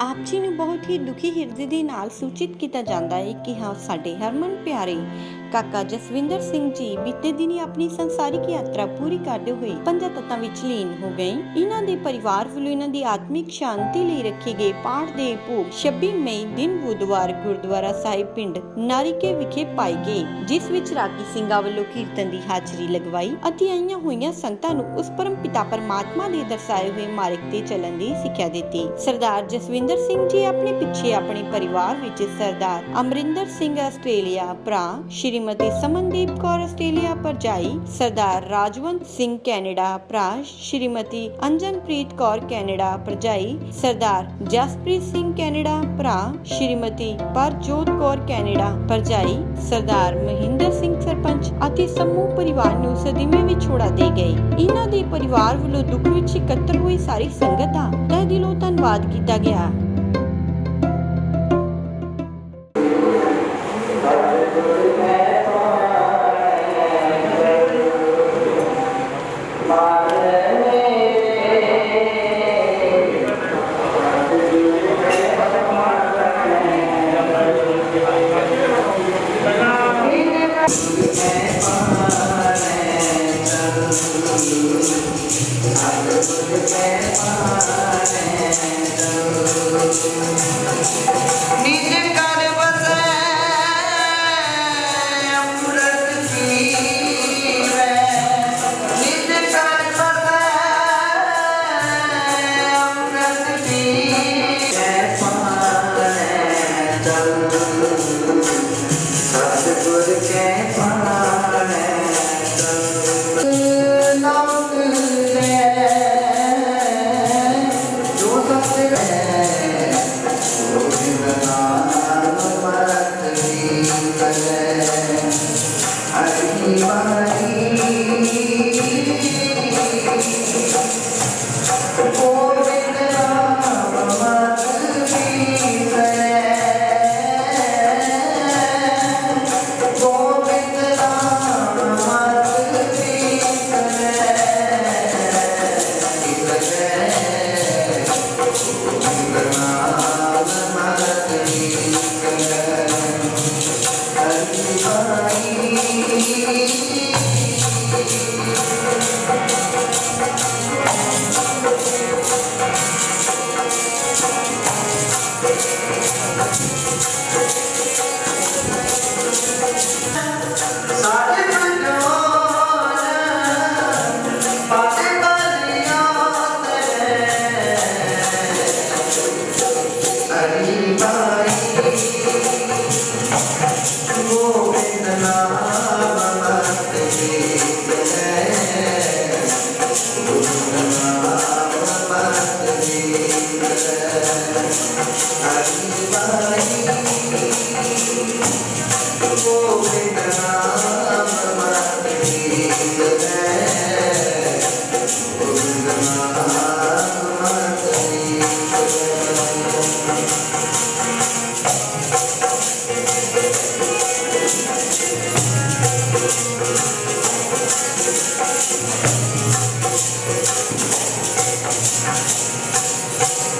ਆਪ ਜੀ ਨੂੰ ਬਹੁਤ ਹੀ ਦੁਖੀ ਹਿਰਦੇ ਦੇ ਨਾਲ ਸੂਚਿਤ ਕੀਤਾ ਜਾਂਦਾ ਹੈ ਕਿ ਹਾਂ ਸਾਡੇ ਹਰਮਨ ਪਿਆਰੇ ਕਾਕਾ ਜਸਵਿੰਦਰ ਸਿੰਘ ਜੀ ਬੀਤੇ ਦਿਨੀ ਆਪਣੀ ਸੰਸਾਰਿਕ ਯਾਤਰਾ ਪੂਰੀ ਕਰਦੇ ਹੋਏ ਪੰਜਾਂ ਤੱਤਾਂ ਵਿੱਚ ਲੀਨ ਹੋ ਗਏ। ਇਹਨਾਂ ਦੇ ਪਰਿਵਾਰ ਵੱਲੋਂ ਇਹਨਾਂ ਦੀ ਆਤਮਿਕ ਸ਼ਾਂਤੀ ਲਈ ਰੱਖੇ ਗਏ ਪਾਠ ਦੇ ਭੋਗ 26 ਮਈ ਦਿਨ ਬੁੱਧਵਾਰ ਗੁਰਦੁਆਰਾ ਸਾਹਿਬ ਪਿੰਡ ਨਾਰੀਕੇ ਵਿਖੇ ਪਾਏ ਗਏ, ਜਿਸ ਵਿੱਚ ਰਾਗੀ ਸਿੰਘਾਂ ਵੱਲੋਂ ਕੀਰਤਨ ਦੀ ਹਾਜ਼ਰੀ ਲਗਵਾਈ ਅਤੇ ਆਈਆਂ ਹੋਈਆਂ ਸੰਗਤਾਂ ਨੂੰ ਉਸ ਪਰਮ ਪਿਤਾ ਪਰਮਾਤਮਾ ਦੇ ਦਰਸਾਏ ਹੋਏ ਮਾਰਗ ਤੇ ਚੱਲਣ ਦੀ ਸਿੱਖਿਆ ਦਿੱਤੀ। ਸਰਦਾਰ ਜਸਵਿੰਦਰ ਸਿੰਘ ਜੀ ਆਪਣੇ ਪਿੱਛੇ ਆਪਣੇ ਪਰਿਵਾਰ ਵਿੱਚ ਸਰਦਾਰ ਅਮਰਿੰਦਰ ਸਿੰਘ ਆਸਟ੍ਰੇਲੀਆ ਭਰਾ, श्रीमती समनदीप कौर आस्ट्रेलिया भरजाई, सरदार राजवंत सिंह कैनेडा भरा, श्रीमती अंजनप्रीत कौर कैनेडा भरजाई, सरदार जसप्रीत सिंह कैनेडा भरा, श्रीमती परजोत कौर कैनेडा भरजाई, सरदार महिंदर सिंह सरपंच ਅਤੇ ਸਮੂਹ ਪਰਿਵਾਰ ਨੂੰ ਸਦੀਮੇ ਵਿਛੋੜਾ ਦੇ ਗਏ। ਇਹਨਾਂ ਦੇ ਪਰਿਵਾਰ ਵੱਲੋਂ ਦੁੱਖ ਵਿੱਚ ਇਕੱਤਰ ਹੋਈ ਸਾਰੀ ਸੰਗਤ ਦਾ ਤਹਿ ਦਿਲੋਂ ਧੰਨਵਾਦ ਕੀਤਾ ਗਿਆ।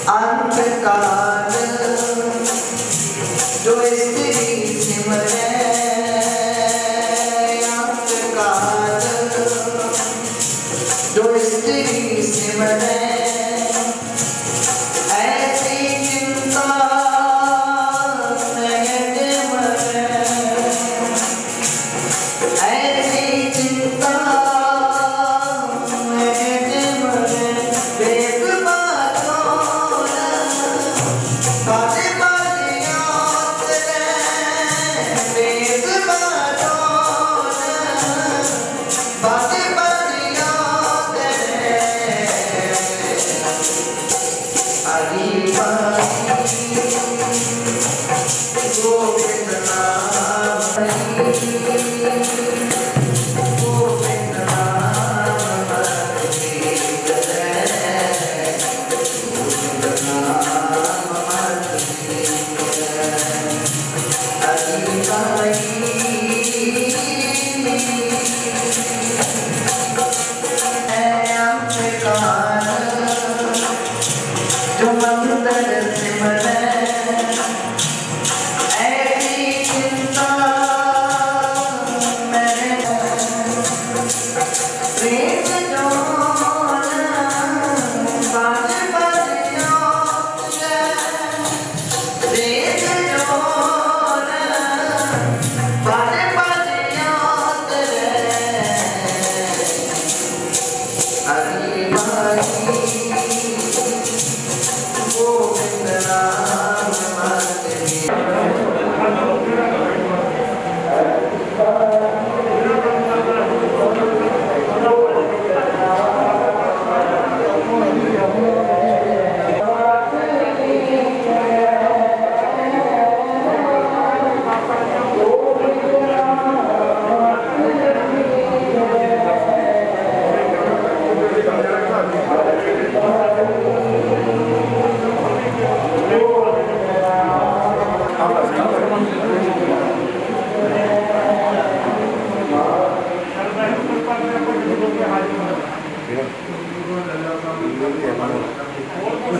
अंतकाल जो स्त्री सिमरे, अंतकाल जो स्त्री सिमरे, ऐसी चिंता नहीं मरे, ऐसी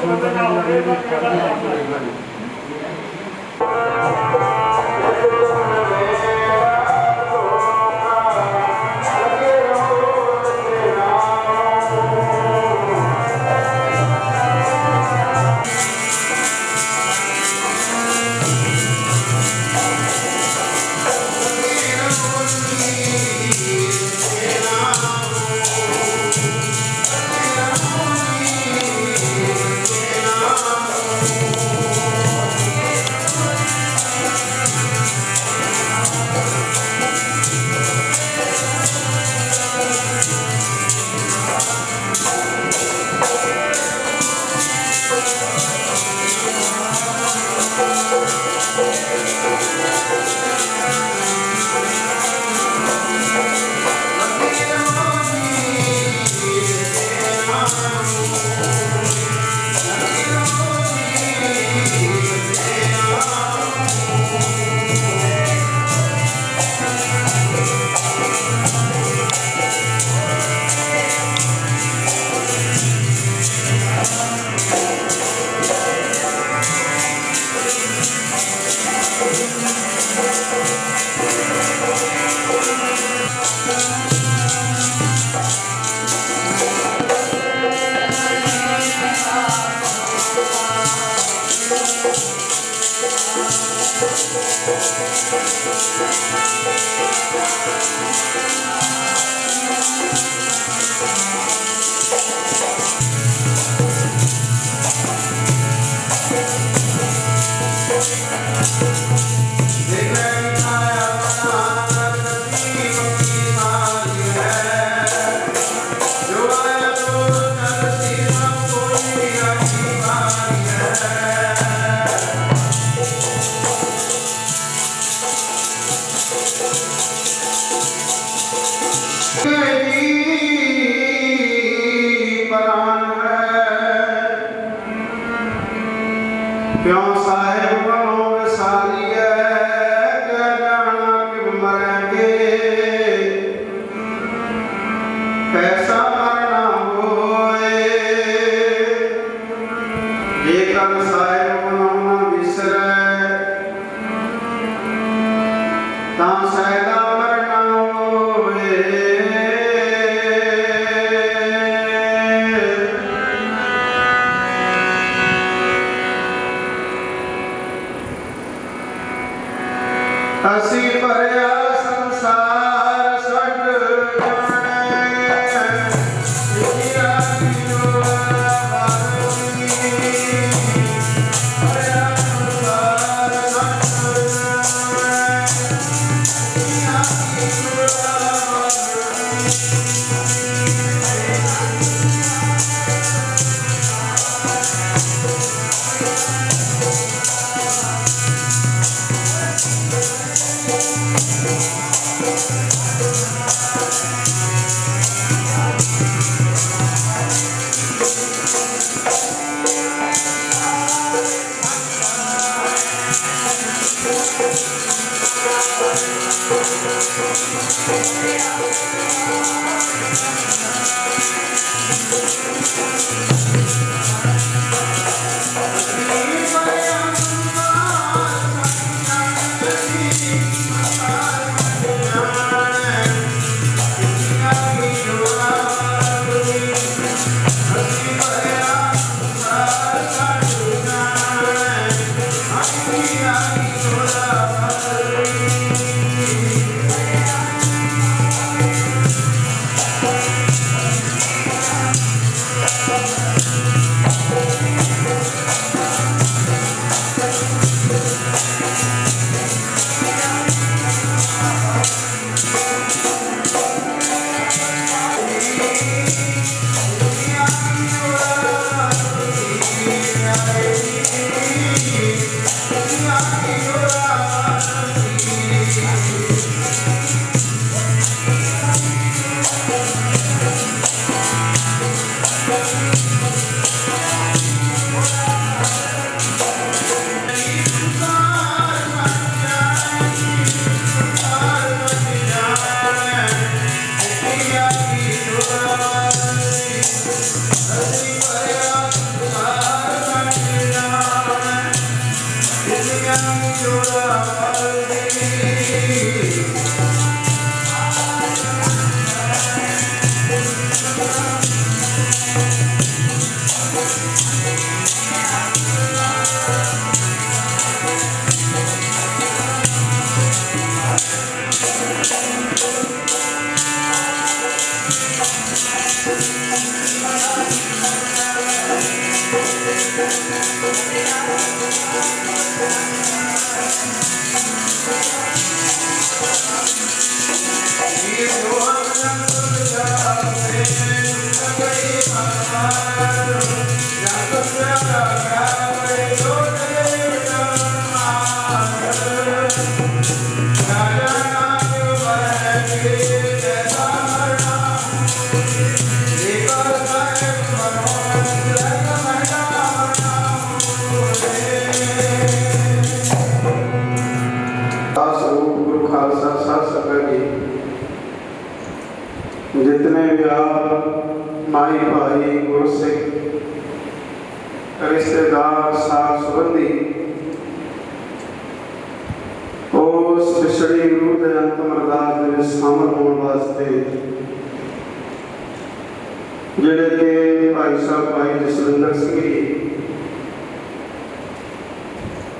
ਸੁੰਦਰ ਨਾਲ ਹੋਵੇ ਤਾਂ ਜ਼ਿਆਦਾ ਕੰਮ ਹੋਵੇਗਾ ਜੀ। क्यों साहेब बनो विसारिए क्या जाना कि मरेंगे कैसा मरना होए जेकर साहेब बनो न विसरे तां सैदा मरना होए ਅਸੀਂ ਭਰਿਆ ਸੰਸਾਰ ਛੱਡ ਜਾਣੇ ਜਿਆ ਕਿਉ ਬਾਰੀ ਭਰਿਆ ਸੰਸਾਰ ਛੱਡ ਜਾਣੇ ਜਿਆ ਕਿਉ ਬਾਰੀ जितने भी आप माई भाई गुरसिख रिश्तेदार साथ संबंधी उस पिछड़ी गुरु के अंतिम अरदास में शामिल होने वास्ते जिहड़े कि भाई साहब भाई जसविंदर सिंह जी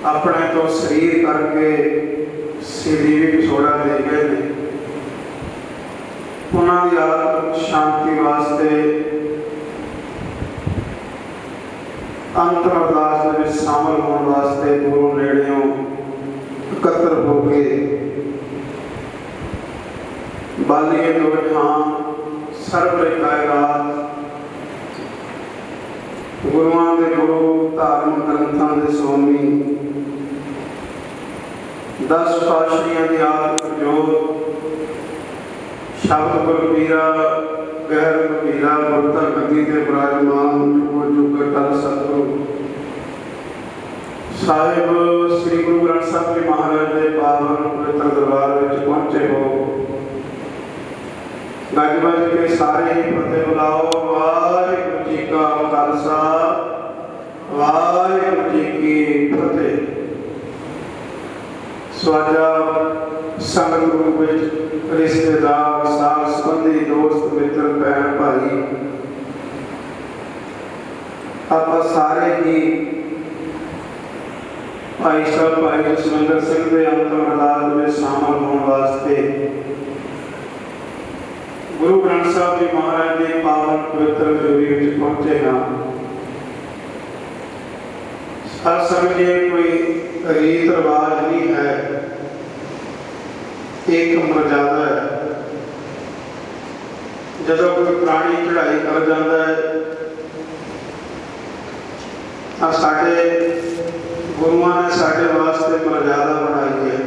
अपने तो शरीर करके सीधी विछोड़ा दे गए ने उन्होंने आत्म शांति वास्ते अंतर अरदास में शामिल होने वास्ते दूरों नेड़ियों एकत्र हो गए बालिए दो ठान सर्वरे कायरात गुरुआं दे गुरु धार्मिक ग्रंथां दे स्वामी 10 पातशाहियां दी आत्म जोत शब्द गुरपीरा गहर गुरपीरा गुरता गद्दी के विराजमान जुग जुग टल सतगुरु साहिब श्री गुरु ग्रंथ साहिब जी महाराज के पावन पवित्र दरबार में पहुंचे हो गज बज के सारे ही फतेह बुलाओ वाहिगुरू जी का खालसा वाहिगुरू जी की फतेह स्वाजा संगत रूप में रिश्तेदार साथ संबंधी दोस्त मित्र भैन भाई आप सारे ही भाई साहब भाई जसविंदर सिंह के अंतिम अरदास में शामिल होने वास्ते गुरु ग्रंथ साहिब जी महाराज के पावन पवित्र हजूरी में पहुंचे हैं सत्संग ये कोई रीत रिवाज नहीं है एक मर्यादा है जब कोई प्राणी चढ़ाई कर जाता है साढ़े गुरुआं ने साढ़े वास्ते मर्यादा बनाई है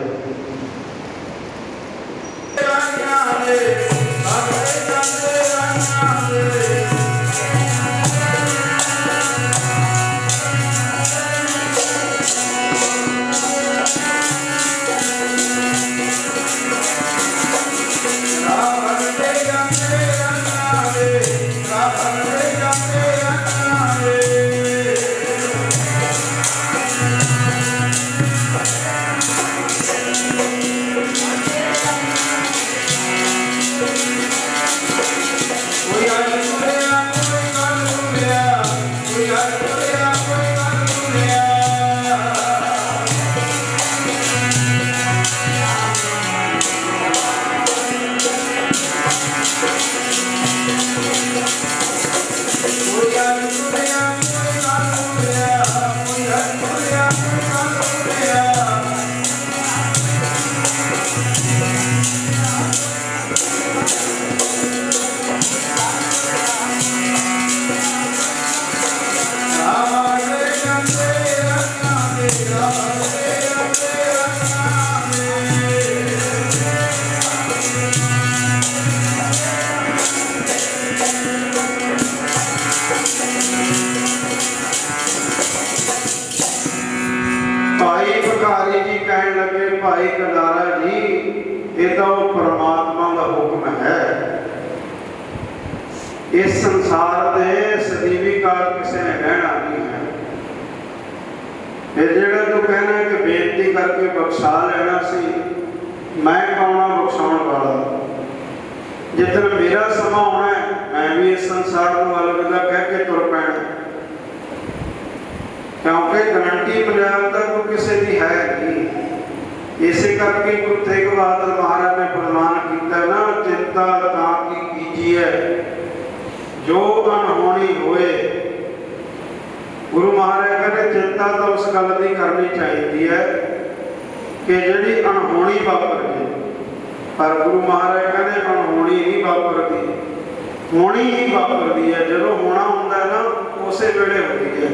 भाई कंडारा जी ये तो परमात्मा का हुक्म है इस संसार के सदीवी काल किसी ने रहना नहीं है जेड़ा तू कहना कि बेनती करके बख्शा लेना सी मैं कौन बख्शाउण वाला जितने मेरा समा होना है मैं भी इस संसार को अलविदा कह के तुर पैना क्योंकि गारंटी पंजाब तक कोई किसी की है नहीं इसे करके गुरु तेग बहादुर महाराज ने प्रमाण किया ना चिंता ताकि कीजिए जो अनहोनी होए गुरु महाराज कहते चिंता तो उस गल की करनी चाहिए है कि जिहड़ी अनहोनी वापर गई पर गुरु महाराज कहते अनहोनी नहीं वापरती होनी ही वापरती है जो होना होंदा है ना उस वेले होती है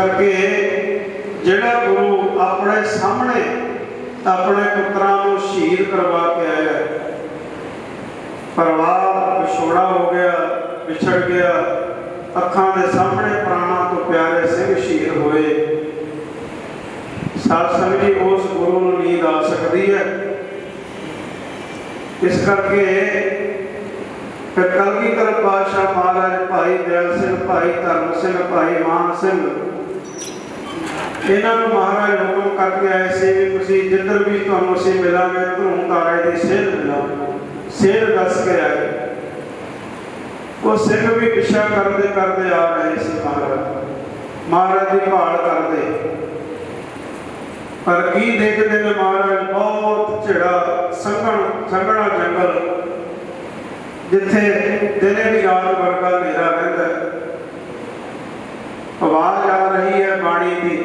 करके जिहड़ा गुरु अपने सामने अपने पुत्रां नूं शहीद करवा के आया, परिवार विछोड़ा हो गया, विछड़ गया, अखां दे सामने प्राणां तो प्यारे सिंह शहीद होए। साध संगत जी उस गुरु नूं नींद आ सकती है। इस करके फिर कलगीधर पातशाह महाराज भाई दयाल सिंह, भाई धर्म सिंह, भाई मान सिंह, इन्हां नूं महाराज हुक्म करके आए सी भी तुसीं जिधर भी तुहानूं असीं मिलांगे धूम तारे दी सेध मिलांगे, सेध दस के आए। वो सिंह भी पिछा करते करते आ रहे सी महाराज की भाल करते, पर की देखते ने महाराज बहुत झिड़ा संघना जंगल, जिथे दिने भी रात वर्गा मेरा रहता। आवाज आ रही है बाणी की।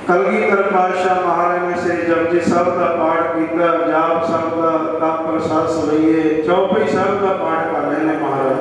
कलगीधर पातशाह महाराज ने श्री जपजी साहब का पाठ किया, जाप साहब का तप प्रसाद सवैये, चौपई साहब का पाठ कर रहे हैं महाराज।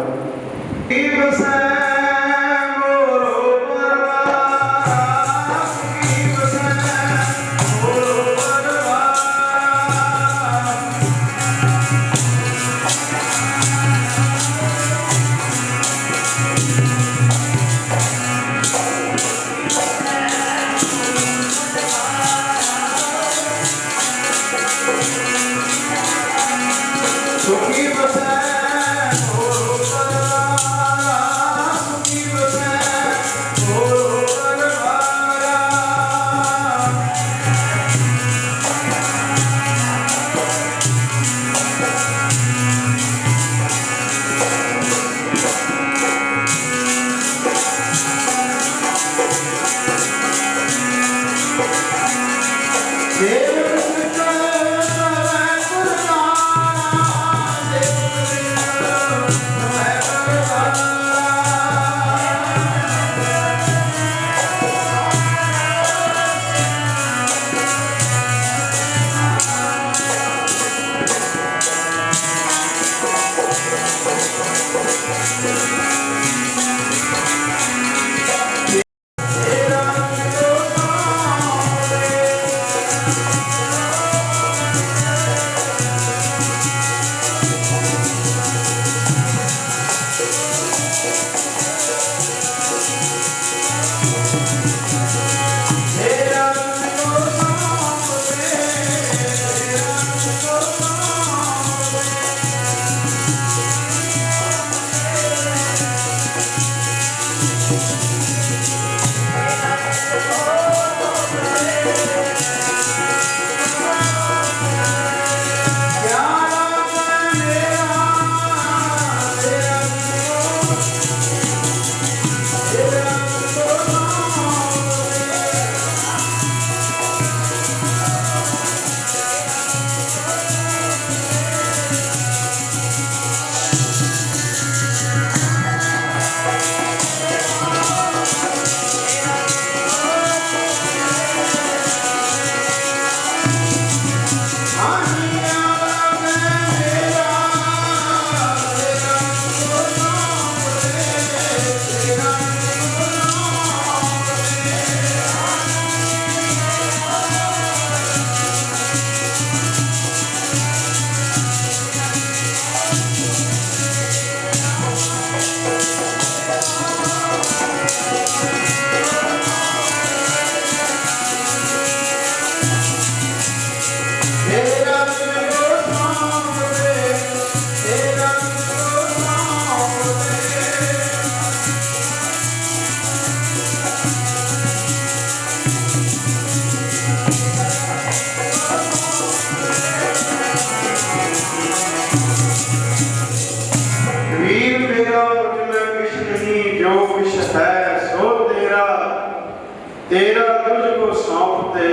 तेरा तुझको सौंपते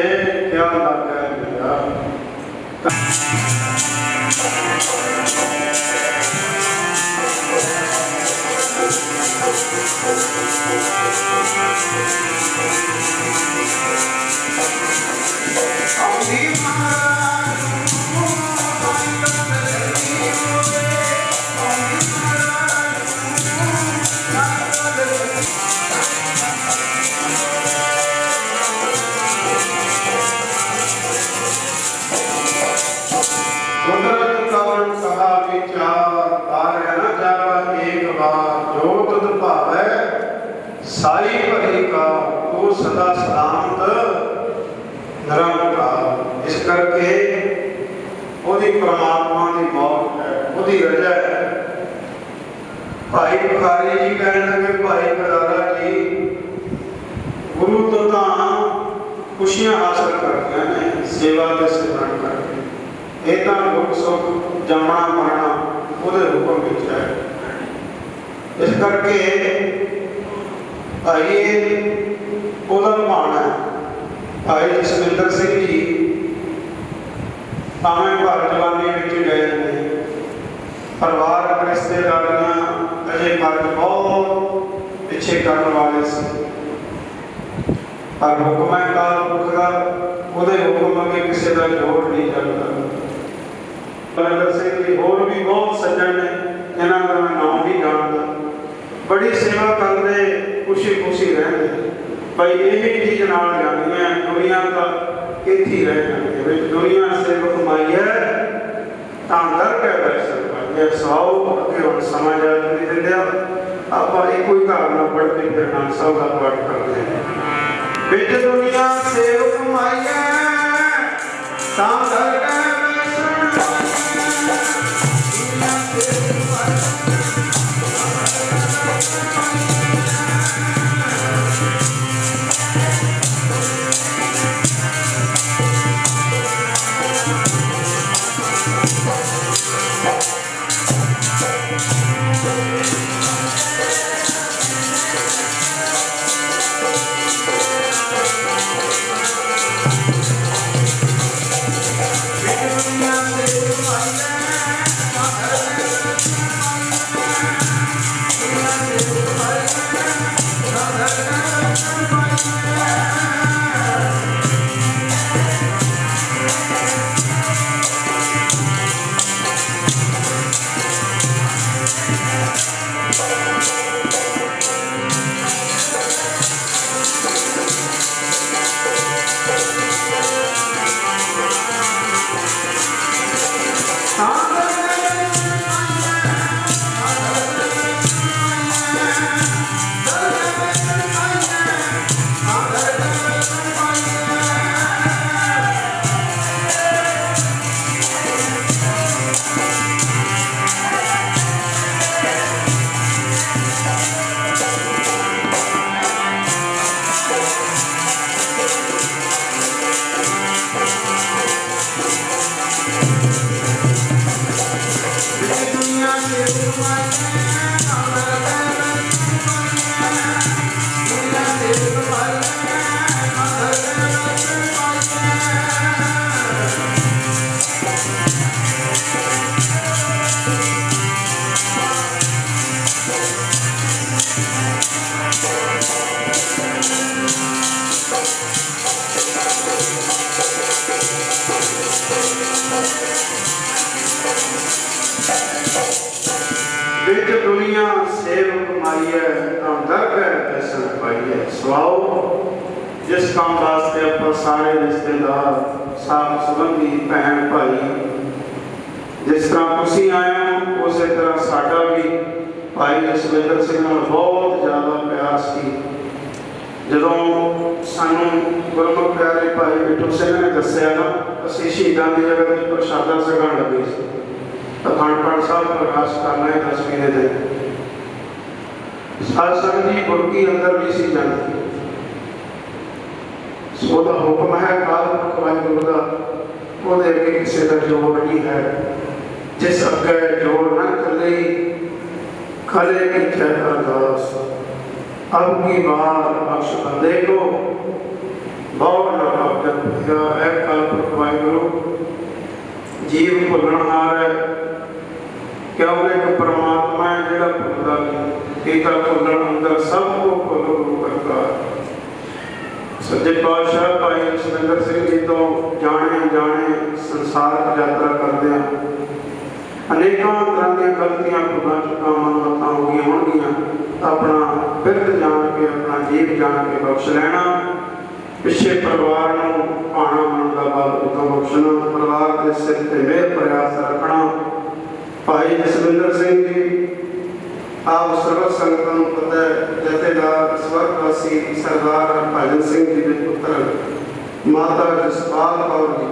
क्या लगा मेरा। सदा सलामत निरंकार। इस करके ਉਹਦੀ परमात्मा की मौत है, ਉਹਦੀ रजा है। भाई बुखारी जी कहने लगे, भाई बराला जी गुरु तो खुशियां हासिल करते हैं सेवा के सिमरन करके, ये तो दुख सुख जमना मरना ਉਹਦੇ हुक्म विच है। इस करके भाई ਉਹਦਾ ਭਾਣਾ भाई जसविंदर सिंह जी भावें भर जवानी में गए ने, परिवार रिश्तेदारियां अजे कर्ज बहुत पिछे करने वाले से, पर हुक्म है काल पुरख का, ਉਹਦੇ हुक्म अगे किसी का जोड़ नहीं चलता। जसविंदर सिंह जी होर भी बहुत सज्जन ने, जिन्हों का मैं नाम नहीं जानता, बड़ी सेवा करते खुशी खुशी रहते। भाई यही चीज नाल जानी है, दुनिया का इत्थे रह जाती है। दुनिया से कमाई है तां दर के बैसल पाइए सौ अगे हम समझ आ नहीं दिंदे। आप एक कोई घर ना पढ़ के फिर नाम सब का पाठ करते हैं। बिच दुनिया से कमाई है तां दर के बैसल दुनिया से बिच दुनिया सेव कमाई है तां दर के बैसल पाइए। स्वाओ जिस काम वास्ते आप सारे रिश्तेदार साथ संबंधी भैन भाई जिस तरह तुसी आए हो उस तरह साडा भी भाई जसविंदर सिंह नाल बहुत ज़्यादा प्यार सी। जदों सानू गुरमुख प्यारे भाई बिट्टू सिंह ने दस्सिया ना, असीं शहीदां दी जगह ते प्रशादा छकण लगे सी। अखंड पाठ साहब प्रकाश करना है 10वीं के दिन साध संगत जी गुरकी अंदर भी सी जाती। सो दा हुक्म है काल पुरख वाहिगुरू दा, ਉਹਦੇ ਅੱਗੇ ਕਿਸੇ ਦਾ ਜੋੜ नहीं है। जिस अगे जोड़ न चले खले की जय अरदास, अब की बार बख्श बंदे को बहुत न है। काल पुरख वाहिगुरू जीव भुलनहार है, क्यों एक परमात्मा है जिहड़ा भुलदा नहीं, एक भुलन अंदर सब को भुल गुरु करता। सच्चे पातशाह भाई जसविंदर सिंह जी तो जाने जाने संसार की यात्रा करते हैं। अनेकों तरह की गलतियां भुला चुका मनमत्ता हो गई होंगियां, अपना बिरद जान के अपना जीव जान के बख्श लेना। पिछे परिवार को पाना मन का बल उतो बख्शना, परिवार के सिर से मेहर प्रयास रखना। भाई जसविंदर सिंह जी ਆਪ ਸਰਬਤ ਸੰਗਤਾਂ ਨੂੰ ਪਤਾ ਹੈ, ਜਥੇਦਾਰ ਸਵਰਗਵਾਸੀ ਸਰਦਾਰ ਹਰਭਜਨ ਸਿੰਘ ਜੀ ਦੇ ਪੁੱਤਰ ਮਾਤਾ ਜਸਪਾਲ ਕੌਰ ਜੀ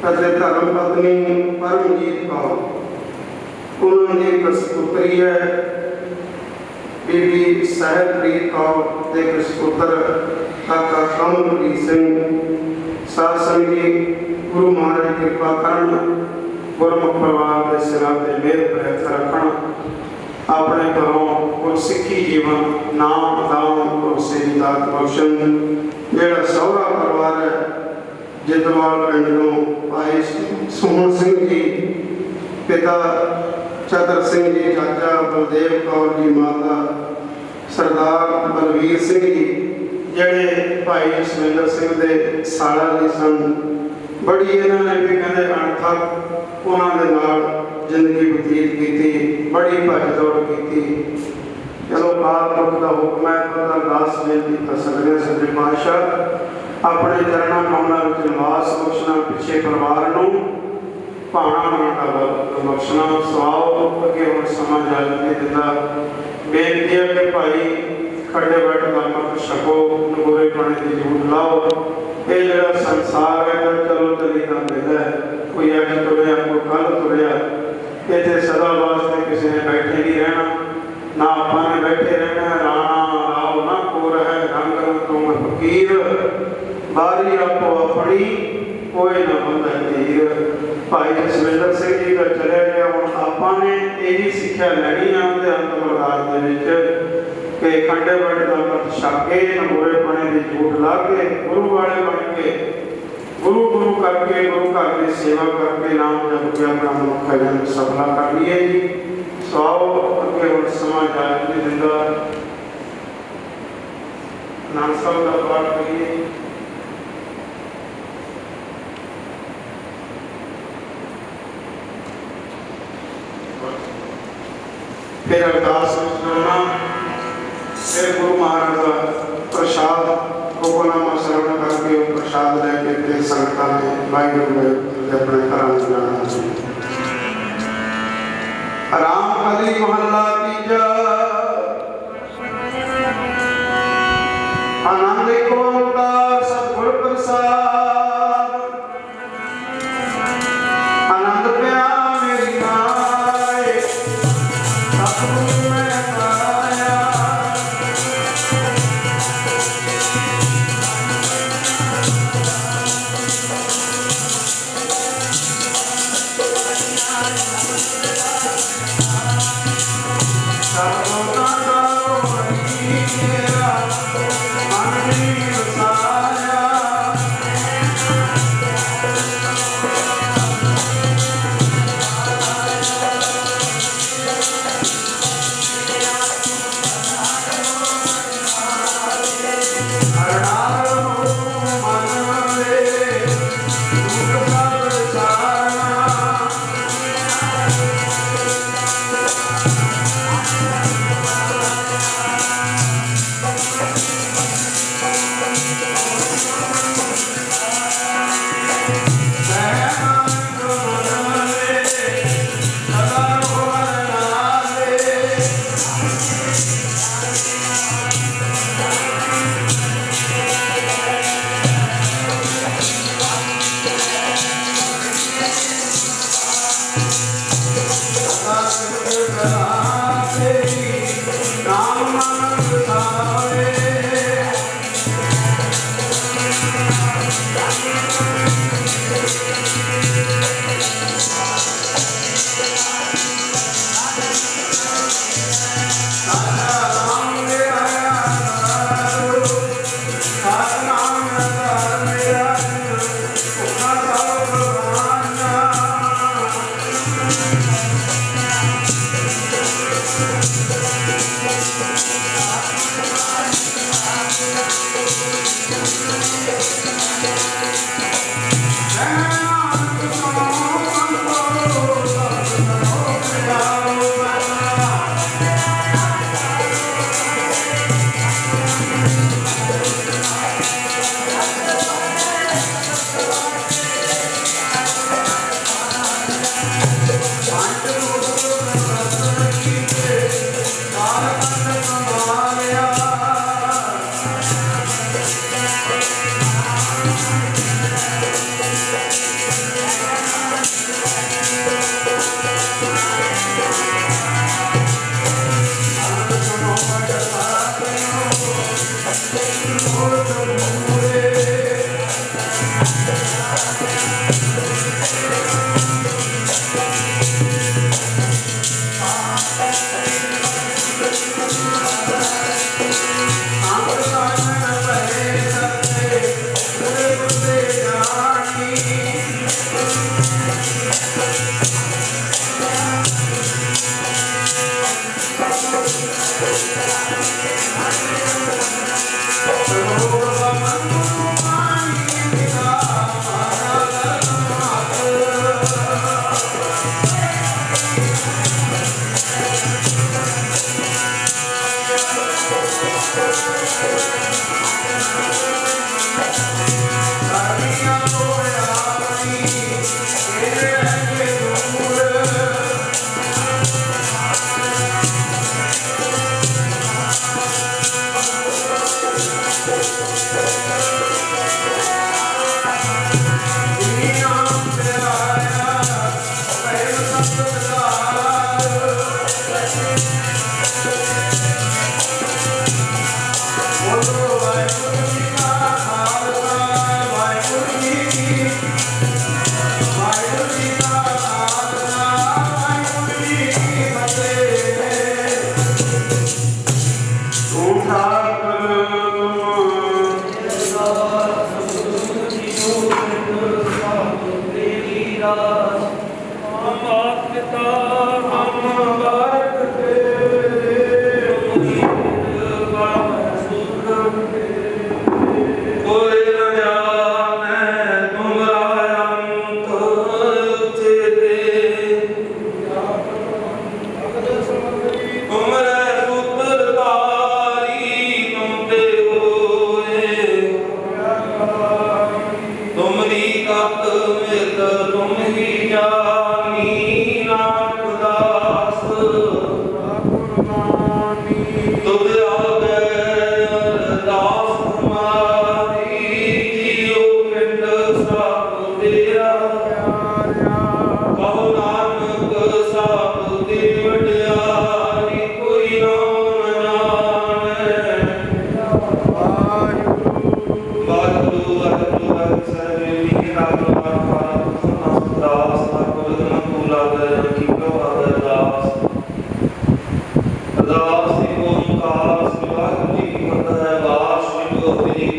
ਅਤੇ ਧਰਮ ਪਤਨੀ ਪਰਮਜੀਤ ਕੌਰ, ਉਹਨਾਂ ਦੀ ਇੱਕ ਸਪੁੱਤਰੀ ਹੈ ਬੀਬੀ ਸਾਹਿਬਪ੍ਰੀਤ ਕੌਰ ਤੇ ਇੱਕ ਸਪੁੱਤਰ ਕਾਕਾ ਕਮਲਪ੍ਰੀਤ ਸਿੰਘ। ਸਾਧ ਸੰਗਤ ਜੀ, ਗੁਰੂ ਮਹਾਰਾਜ ਦੀ ਕਿਰਪਾ ਕਰਨ, ਗੁਰਮੁਖ ਪਰਿਵਾਰ ਦੇ ਸਿਰਾਂ ਤੇ ਮਿਹਰ ਭਰੇ ਹੱਥ ਰੱਖਣ, ਆਪਣੇ ਘਰੋਂ ਕੁਝ ਸਿੱਖੀ ਜੀਵਨ ਨਾਮ ਦਾਮ ਭਰੋਸੇ ਦੀ ਦਾਤ ਬਖਸ਼ਣ। ਜਿਹੜਾ ਸਹੁਰਾ ਪਰਿਵਾਰ ਹੈ ਜਿੱਦਵਾਲ ਪਿੰਡ ਤੋਂ ਭਾਈ ਸੁਮਨ ਸਿੰਘ ਜੀ, ਪਿਤਾ ਚਤਰ ਸਿੰਘ ਜੀ, ਚਾਚਾ ਬਲਦੇਵ ਕੌਰ ਜੀ, ਮਾਤਾ ਸਰਦਾਰ ਬਲਵੀਰ ਸਿੰਘ ਜੀ, ਜਿਹੜੇ ਭਾਈ ਜਸਵਿੰਦਰ ਸਿੰਘ ਦੇ ਸਾਲਾ ਜੀ ਸਨ। ਬੜੀ ਇਹਨਾਂ ਨੇ ਵੀ ਕਹਿੰਦੇ ਅਣਥੱਕ ਉਹਨਾਂ ਦੇ ਨਾਲ ਜ਼ਿੰਦਗੀ ਬਤੀਤ ਕੀਤੀ, ਬੜੀ ਭੱਜ ਦੌੜ ਕੀਤੀ। ਚਲੋ ਕਾਲ ਪੁਰਖ ਦਾ ਹੁਕਮ ਹੈ, ਪਤਾ ਅਰਦਾਸ ਬੇਨਤੀ ਕਰ ਸਕਦੇ ਹਾਂ। ਸੱਚੇ ਪਾਤਸ਼ਾਹ ਆਪਣੇ ਚਰਨਾਂ ਕਮਲਾਂ ਵਿੱਚ ਨਿਵਾਸ ਬਖਸ਼ਣਾ, ਪਿੱਛੇ ਪਰਿਵਾਰ ਨੂੰ ਭਾਣਾ ਬਣਾਉਣਾ ਬਖਸ਼ਣਾ। ਸਵਾਓ ਅੱਗੇ ਹੁਣ ਸਮਾਂ ਜਲ ਕੇ ਦਿੰਦਾ। ਬੇਨਤੀ ਹੈ ਕਿ ਭਾਈ ਖੜੇ ਬੈਠ ਦਾ ਮਤ ਛਕੋ, ਨਗੋਰੇ ਪਾਣੀ ਦੀ ਜੂਠ ਲਾਓ। ਇਹ ਜਿਹੜਾ ਸੰਸਾਰ ਹੈ ਤਾਂ ਚਲੋ ਚਲੀ ਦਾ ਮਿਲਦਾ ਹੈ, ਕੋਈ ਅੱਜ ਤੁਰਿਆ ਕੋਈ ਕੱਲ ਤੁਰਿਆ। ਇੱਥੇ ਸਦਾ ਵਾਸਤੇ ਕਿਸੇ ਨੇ ਬੈਠੇ ਨਹੀਂ ਰਹਿਣਾ, ਨਾ ਆਪਾਂ ਨੇ ਬੈਠੇ ਰਹਿਣਾ। ਰਾਣਾ ਰਾਵ ਨਾ ਕੋ ਰਹਿ ਰੰਗ ਤੁਮ ਫਕੀਰ, ਬਾਰੀ ਆਪੋ ਆਪਣੀ ਕੋਈ ਨਾ ਬੰਦਾ ਧੀਰ। ਭਾਈ ਜਸਵਿੰਦਰ ਸਿੰਘ ਜੀ ਦਾ ਚਲਿਆ ਗਿਆ, ਹੁਣ ਆਪਾਂ ਨੇ ਇਹੀ ਸਿੱਖਿਆ ਲੈਣੀ ਆ ਉਹਦੇ ਅੰਤਮ ਅਰਦਾਸ ਦੇ ਵਿੱਚ ਕਿ ਖੰਡੇ ਬੈਠ ਦਾ ਮਤ ਛਕ ਕੇ, ਨਗੋਰੇ ਪਾਣੀ ਦੀ ਜੂਠ ਲਾ ਕੇ, ਗੁਰੂ ਵਾਲੇ ਬਣ ਕੇ, ਗੁਰੂ ਗੁਰੂ ਕਰਕੇ, ਗੁਰੂ ਘਰ ਦੀ ਸੇਵਾ ਕਰਕੇ, ਨਾਮ ਜਪ ਕੇ ਆਪਣਾ ਮਨੁੱਖਾ ਜਨਮ ਸਫਲਾ ਕਰ ਲਈਏ ਜੀ। ਸਵਾਓ ਅੱਗੇ ਹੁਣ ਸਮਾਂ ਜਾਣ ਨਹੀਂ ਦਿੰਦਾ। ਨਾਮ ਸਾਹਿਬ ਦਾ ਪਾਠ ਕਰੀਏ। ਫਿਰ ਅਰਦਾਸ ਵਿੱਚ ਜੁੜਨਾ, ਫਿਰ ਗੁਰੂ ਮਹਾਰਾਜ ਦਾ ਪ੍ਰਸ਼ਾਦ ਹੁਕਮਨਾਮਾ ਸਰਵਣ ਕਰਕੇ ਉਹ ਪ੍ਰਸ਼ਾਦ ਲੈ ਕੇ ਫਿਰ ਸੰਗਤਾਂ ਨੇ ਵਾਹਿਗੁਰੂ ਦੇ ਆਪਣੇ ਘਰਾਂ ਨੂੰ ਜਾਣਾ ਸੀ। ਰਾਮ ਕਲੀ ਮਹੱਲਾ ਤੀਜਾ। ਆਨੰਦ ਏਕ ਓੰਕਾਰ ਸਤਿਗੁਰ ਪ੍ਰਸਾਦ। ਆਨੰਦ ਪਿਆ ਮੇਰੀ ਮਾਏ, ਸਤਿਗੁਰ ਮੈਂ ਪਾਇਆ। Thank you.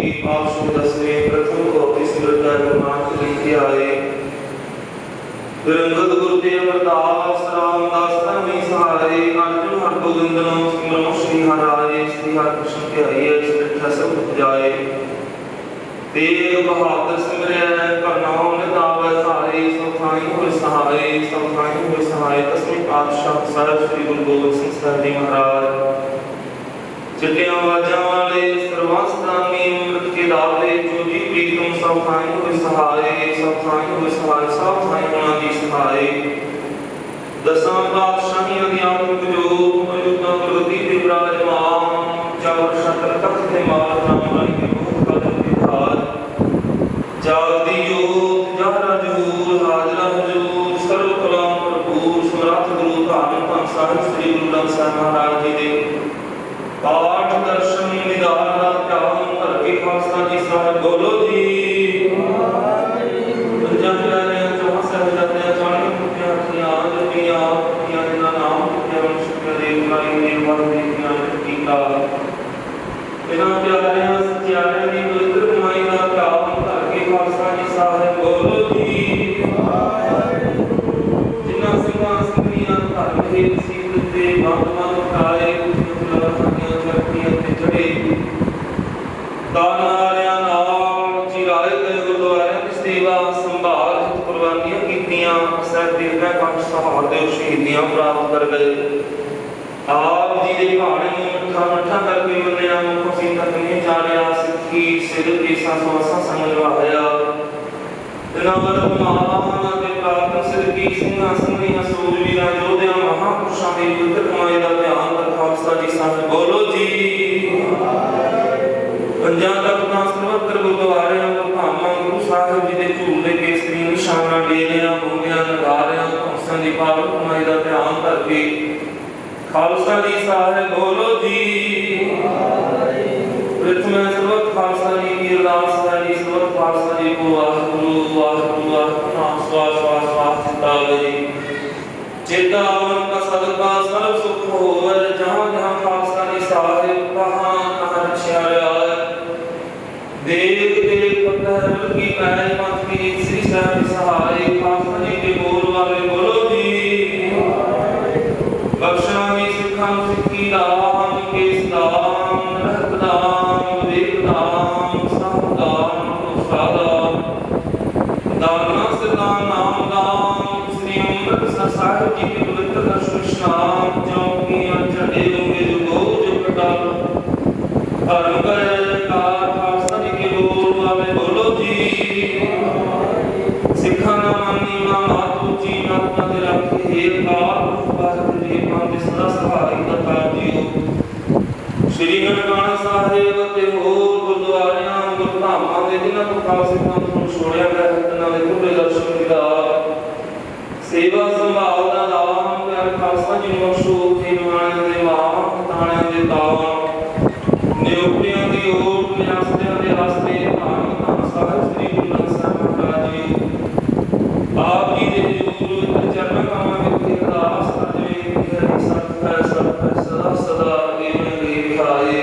आप शुभ दसवें प्रथम को सिमरता गुरमान के लेके आए रंगत गुरुदेव अमरदास रामदास धर्मी सहारे अर्जुन हर गोविंदनो सिमरनो श्री हराए श्री हरिकृष्ण के आइए श्री सब जाए तेग बहादुर सिमरै कर नाम नितावै सारे सब थाई होए सहाय तस्मै पातशाह साहिब श्री गुरु गोबिंद सिंह साहिब जी महाराज चिट्टियां वाजा वाले सर्वस्त्रामी अमृत के दावे जो जी प्रीतम सब थाई होए सहाय सब थाई होना जी सहाय दसां पातशाही अध्यात्मिक जो मौजूदा प्रगति के विराजमान चावर शतर तख्त के माल नाम वाली के बहुत कदर के खाद जागती योत जहरा जहूर हाजरा हजूर सर्व कलाम भरपूर समर्थ गुरु धाम धन साहिब श्री गुरु ग्रंथ साहिब महाराज जी दे पाठ दर्शन निदान का ध्यान करके खालसा जी साहब बोलो जी पंजाब जाने जहां से जाते हैं जाने मुक्तियां किया दुनिया किया ना नाम किया मनुष्य देव माई निर्मल देवियां की का बिना प्यारे सत्यारे की पवित्र माई का ध्यान करके खालसा जी साहब बोलो जी जिन्ना सिंहासनियां धर्म हे सीध ते बादमा उठाए दानारियां नाल चिराए गए गुरुद्वारे की सेवा संभाल कुर्बानियां कीतियां सब दीर्घ कंठ सहार दे शहीदियां प्राप्त कर गए आप जी दे भाणे मठा मठा करके मन्या मुख सी तक नहीं जानिया सिੱਖੀ सिर की सांसा समझवाया नवर महाना के प्राप्त सिर की सिंहासनियां सूरवीरां योद्धा महापुरुषां ਦੀ ਪਵਿੱਤਰ ਕਮਾਈ ਦਾ ਧਿਆਨ ਕਰ ਖਾਲਸਾ ਜੀ ਸਾਹਿਬ ਬੋਲੋ ਜੀ पंजाब तक सर्वत्र गुरुद्वारे भामा गुरु साहिब जी के झूले केसरी निशाना डेरिया बोलियां नगारियां हंसन की पावन कमाई का ध्यान करके खालसा जी साहिब बोलो जी प्रथम सर्वत खालसा जी की अरदास है जी सर्वत खालसा जी को वाहिगुरु नाम स्वास चितावे जी चेतावन का सदका सर्व सुख होवे जहां जहां खालसा जी साहिब कहां कहां रक्षा देव देव पत्थर की पैर मत की श्री साहिब सहाय खालसा जी के बोल वाले बोलो जी बख्शा में सिखां सिखी दाम के दाम रहत दाम विवेक दाम सावधान सादाम दाना से नाम दाम श्री अमृतसर साहिब जी के पवित्र दर्शन स्नान जो की चढ़े होंगे जो गो जो कटा धर्म करे बोलो जी सिखा ना मानी मातु जी माता दे रखे हे बात जी मान सदा सहाय दता जीओ श्री ननकाना साहिब ते हो गुरुद्वारियां गुरधामां दे जिन्हां को खालसे पंथ ਨੂੰ ਛੋੜਿਆ ਗਿਆ ਉਹਨਾਂ ਦੇ ਖੁੱਲੇ ਦਰਸ਼ਨ ਦੀਦਾਰ ਸੇਵਾ ਸੰਭਾਲ ਦਾ ਨਾਮ ਪਿਆਰ ਖਾਲਸਾ ਜੀ ਨੂੰ ਬਖਸ਼ੋ ਤੇ ਨਿਵਾਣੇ ਦੇ ਮਾਂ ਤਾਣਿਆਂ ਦੇ ਤਾਵਾਂ ਨਿਉਪਿਆਂ ਦੀ ਓਟ ਨਿਆਸਤਿਆਂ ਦੇ ਰਸਤੇ साहिब श्री गुरु ग्रंथ साहिब महाराज जी आप जी दे हजूर चरण कमल में अरदास करते हरि सत सदा सदा देव खाए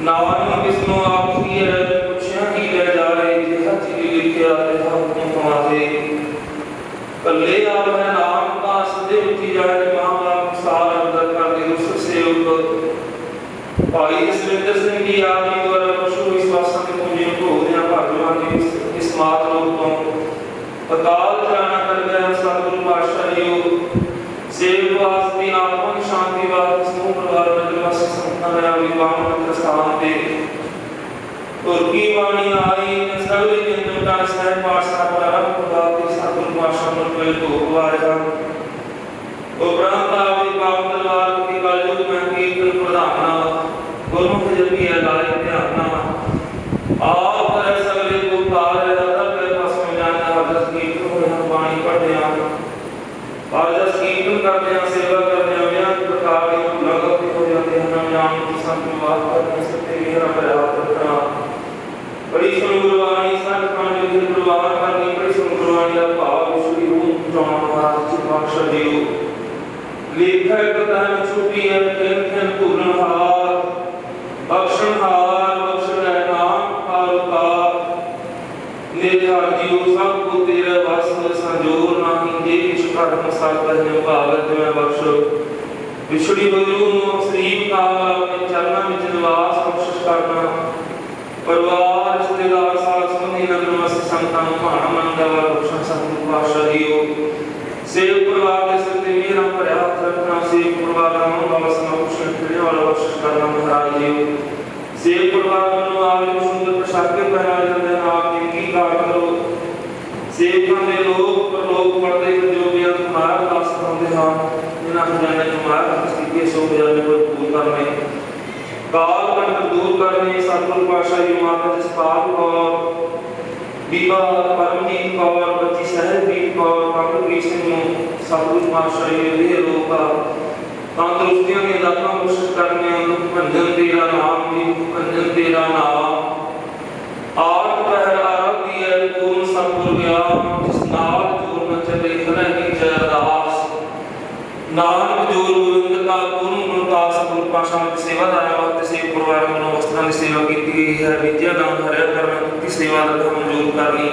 नावन किसनो आप की है पूछया ही ले जा रहे जिहा जी लिखया ते हुक्म कमावे कल्ले आप है नाम पास दे उठी जाए महाराज सार अंदर कर दे उस सेवक भाई जसविंदर सिंह जी आप जी द्वारा पशु विश्वास के पूंजी को इस मात लोग तो अकाल जाना कर गया सतगुरु पातशाह जी सेव वास्ते आत्मा शांति वास्ते समूह परिवार में दिवस संतान या विवाह मंत्र स्थान पे और की वाणी आई सभी के का साहिब पातशाह प्रारंभ हुआ कि सतगुरु पातशाह ने तो हुआया उपरांत आदि पावन दरबार की कलयुग में कीर्तन प्रधाना गुरमुख जपी अगाई ध्याना आप करे सगले को तार दादा के पास में जाना हजरत कीर्तन हो हम वाणी पढ़ते हैं हजरत कीर्तन करते हैं सेवा करते हैं व्यान प्रकार की लगत हो जाते हैं हम नाम की संवाद करते सकते मेरा प्रयास करना बड़ी सुन गुरबाणी संत खंड की गुरबाणी करनी बड़ी सुन गुरबाणी का भाव श्री रूप जौन महाराज जी बख्श दियो लेखक कथा छुट्टी है खेल खेल पूर्ण हार बख्शनहार बख्श ਧਰਮ ਸਾਧਨ ਨਿਭਾਵਤ ਮੈਂ ਬਖਸ਼ੋ ਵਿਛੜੀ ਹੋਈ ਰੂਹ ਨੂੰ ਸਰੀਰ ਕਾਲ ਆਪਣੇ ਚਰਨਾਂ ਵਿੱਚ ਨਿਵਾਸ ਬਖਸ਼ਿਸ਼ ਕਰਨਾ ਪਰਿਵਾਰ ਰਿਸ਼ਤੇਦਾਰ ਸਾਥ ਸੰਬੰਧੀ ਨਗਰ ਵਾਸੀ ਸੰਤਾਂ ਨੂੰ ਭਾਣਾ ਮੰਨਦਾ ਵਾ ਬਖਸ਼ਣ ਸਤਿਗੁਰੂ ਪਾਤਸ਼ਾਹ ਜੀਓ ਸੇਵ ਪਰਿਵਾਰ ਦੇ ਸਿਰ ਤੇ ਮੇਰਾ ਭਰਿਆ ਹੱਥ ਰੱਖਣਾ ਸੇਵ ਪਰਿਵਾਰ ਦਾ ਮਨ ਵਾਲਾ ਸਮਰਪਣ ਕਰੇ ਵਾਲਾ ਬਖਸ਼ਿਸ਼ ਕਰਨਾ ਮਹਾਰਾਜ ਜੀਓ ਸੇਵ ਪਰਿਵਾਰ ਨੂੰ ਆਵੇ ਸੁੰਦਰ ਪ੍ਰਸ਼ਾਕੇ ਪਹਿਨਾ ਜਾਂਦੇ ਨਾਲ ਨਿੱਕੀ ਕਾਰ ਕਰੋ ਸੇਵਕਾਂ ਦੇ ਲੋਕ ਪਰਲੋਕ ਪੜਦੇ ਜੋ ਬੇਅੰਤ ਮਾਰ ਦਾਸ ਹੁੰਦੇ ਹਨ ਜਿਨ੍ਹਾਂ ਖਜ਼ਾਨੇ ਨੂੰ ਮਾਰ ਸ੍ਰੀ ਸੋ ਖਜ਼ਾਨੇ ਨੂੰ ਪੂਰ ਕਰਨੇ ਕਾਲ ਕੰਟ ਦੂਰ ਕਰਨੇ ਸਤਿਗੁਰੂ ਪਾਤਸ਼ਾਹ ਜੀ ਮਾਤਾ ਜਸਪਾਲ ਕੌਰ ਬੀਬਾ ਪਰਮਜੀਤ ਕੌਰ ਬੱਚੀ ਸਹਿਜਪ੍ਰੀਤ ਕੌਰ ਕਮਲਪ੍ਰੀਤ ਸਿੰਘ ਨੂੰ ਸਤਿਗੁਰੂ ਪਾਤਸ਼ਾਹ ਜੀ ਦੇ ਰੋਕਾ ਤੰਦਰੁਸਤੀਆਂ ਦੀਆਂ ਦਾਤਾਂ ਬਖਸ਼ਿਸ਼ ਕਰਨੀਆਂ ਦੁੱਖ ਭੰਜਨ ਤੇਰਾ ਨਾਮ ਦੀ ਭੰਜਨ ਤੇਰਾ ਨਾਮ ਆਠ ਪਹਿਰ ਆਰਾਧੀ ਹੈ ਪੂਰਨ ਸਤਿਗੁਰ ਗਿਆਨ ਜਿਸ ਨਾਲ ਜੋਰ ਨ ਚੱਲੇ ਖਲੈ ਕੀ ਜੈ ਅਰਦਾਸ ਨਾਨਕ ਜੋਰ ਗੋਬਿੰਦ ਕਾ ਪੂਰਨ ਗੁਰਦਾਸ ਸਤਿਗੁਰ ਪਾਤਸ਼ਾਹ ਦੀ ਸੇਵਾਦਾਰਾਂ ਵਾਸਤੇ ਸੇਵ ਪਰਿਵਾਰ ਵੱਲੋਂ ਵਸਤਾਂ ਦੀ ਸੇਵਾ ਕੀਤੀ ਗਈ ਹੈ ਵਿਦਿਆ ਦਾਨ ਹਰਿਆ ਕਰਨਾ ਕੀਤੀ ਸੇਵਾ ਦਾ ਕੰਮ ਮਨਜ਼ੂਰ ਕਰਨੀ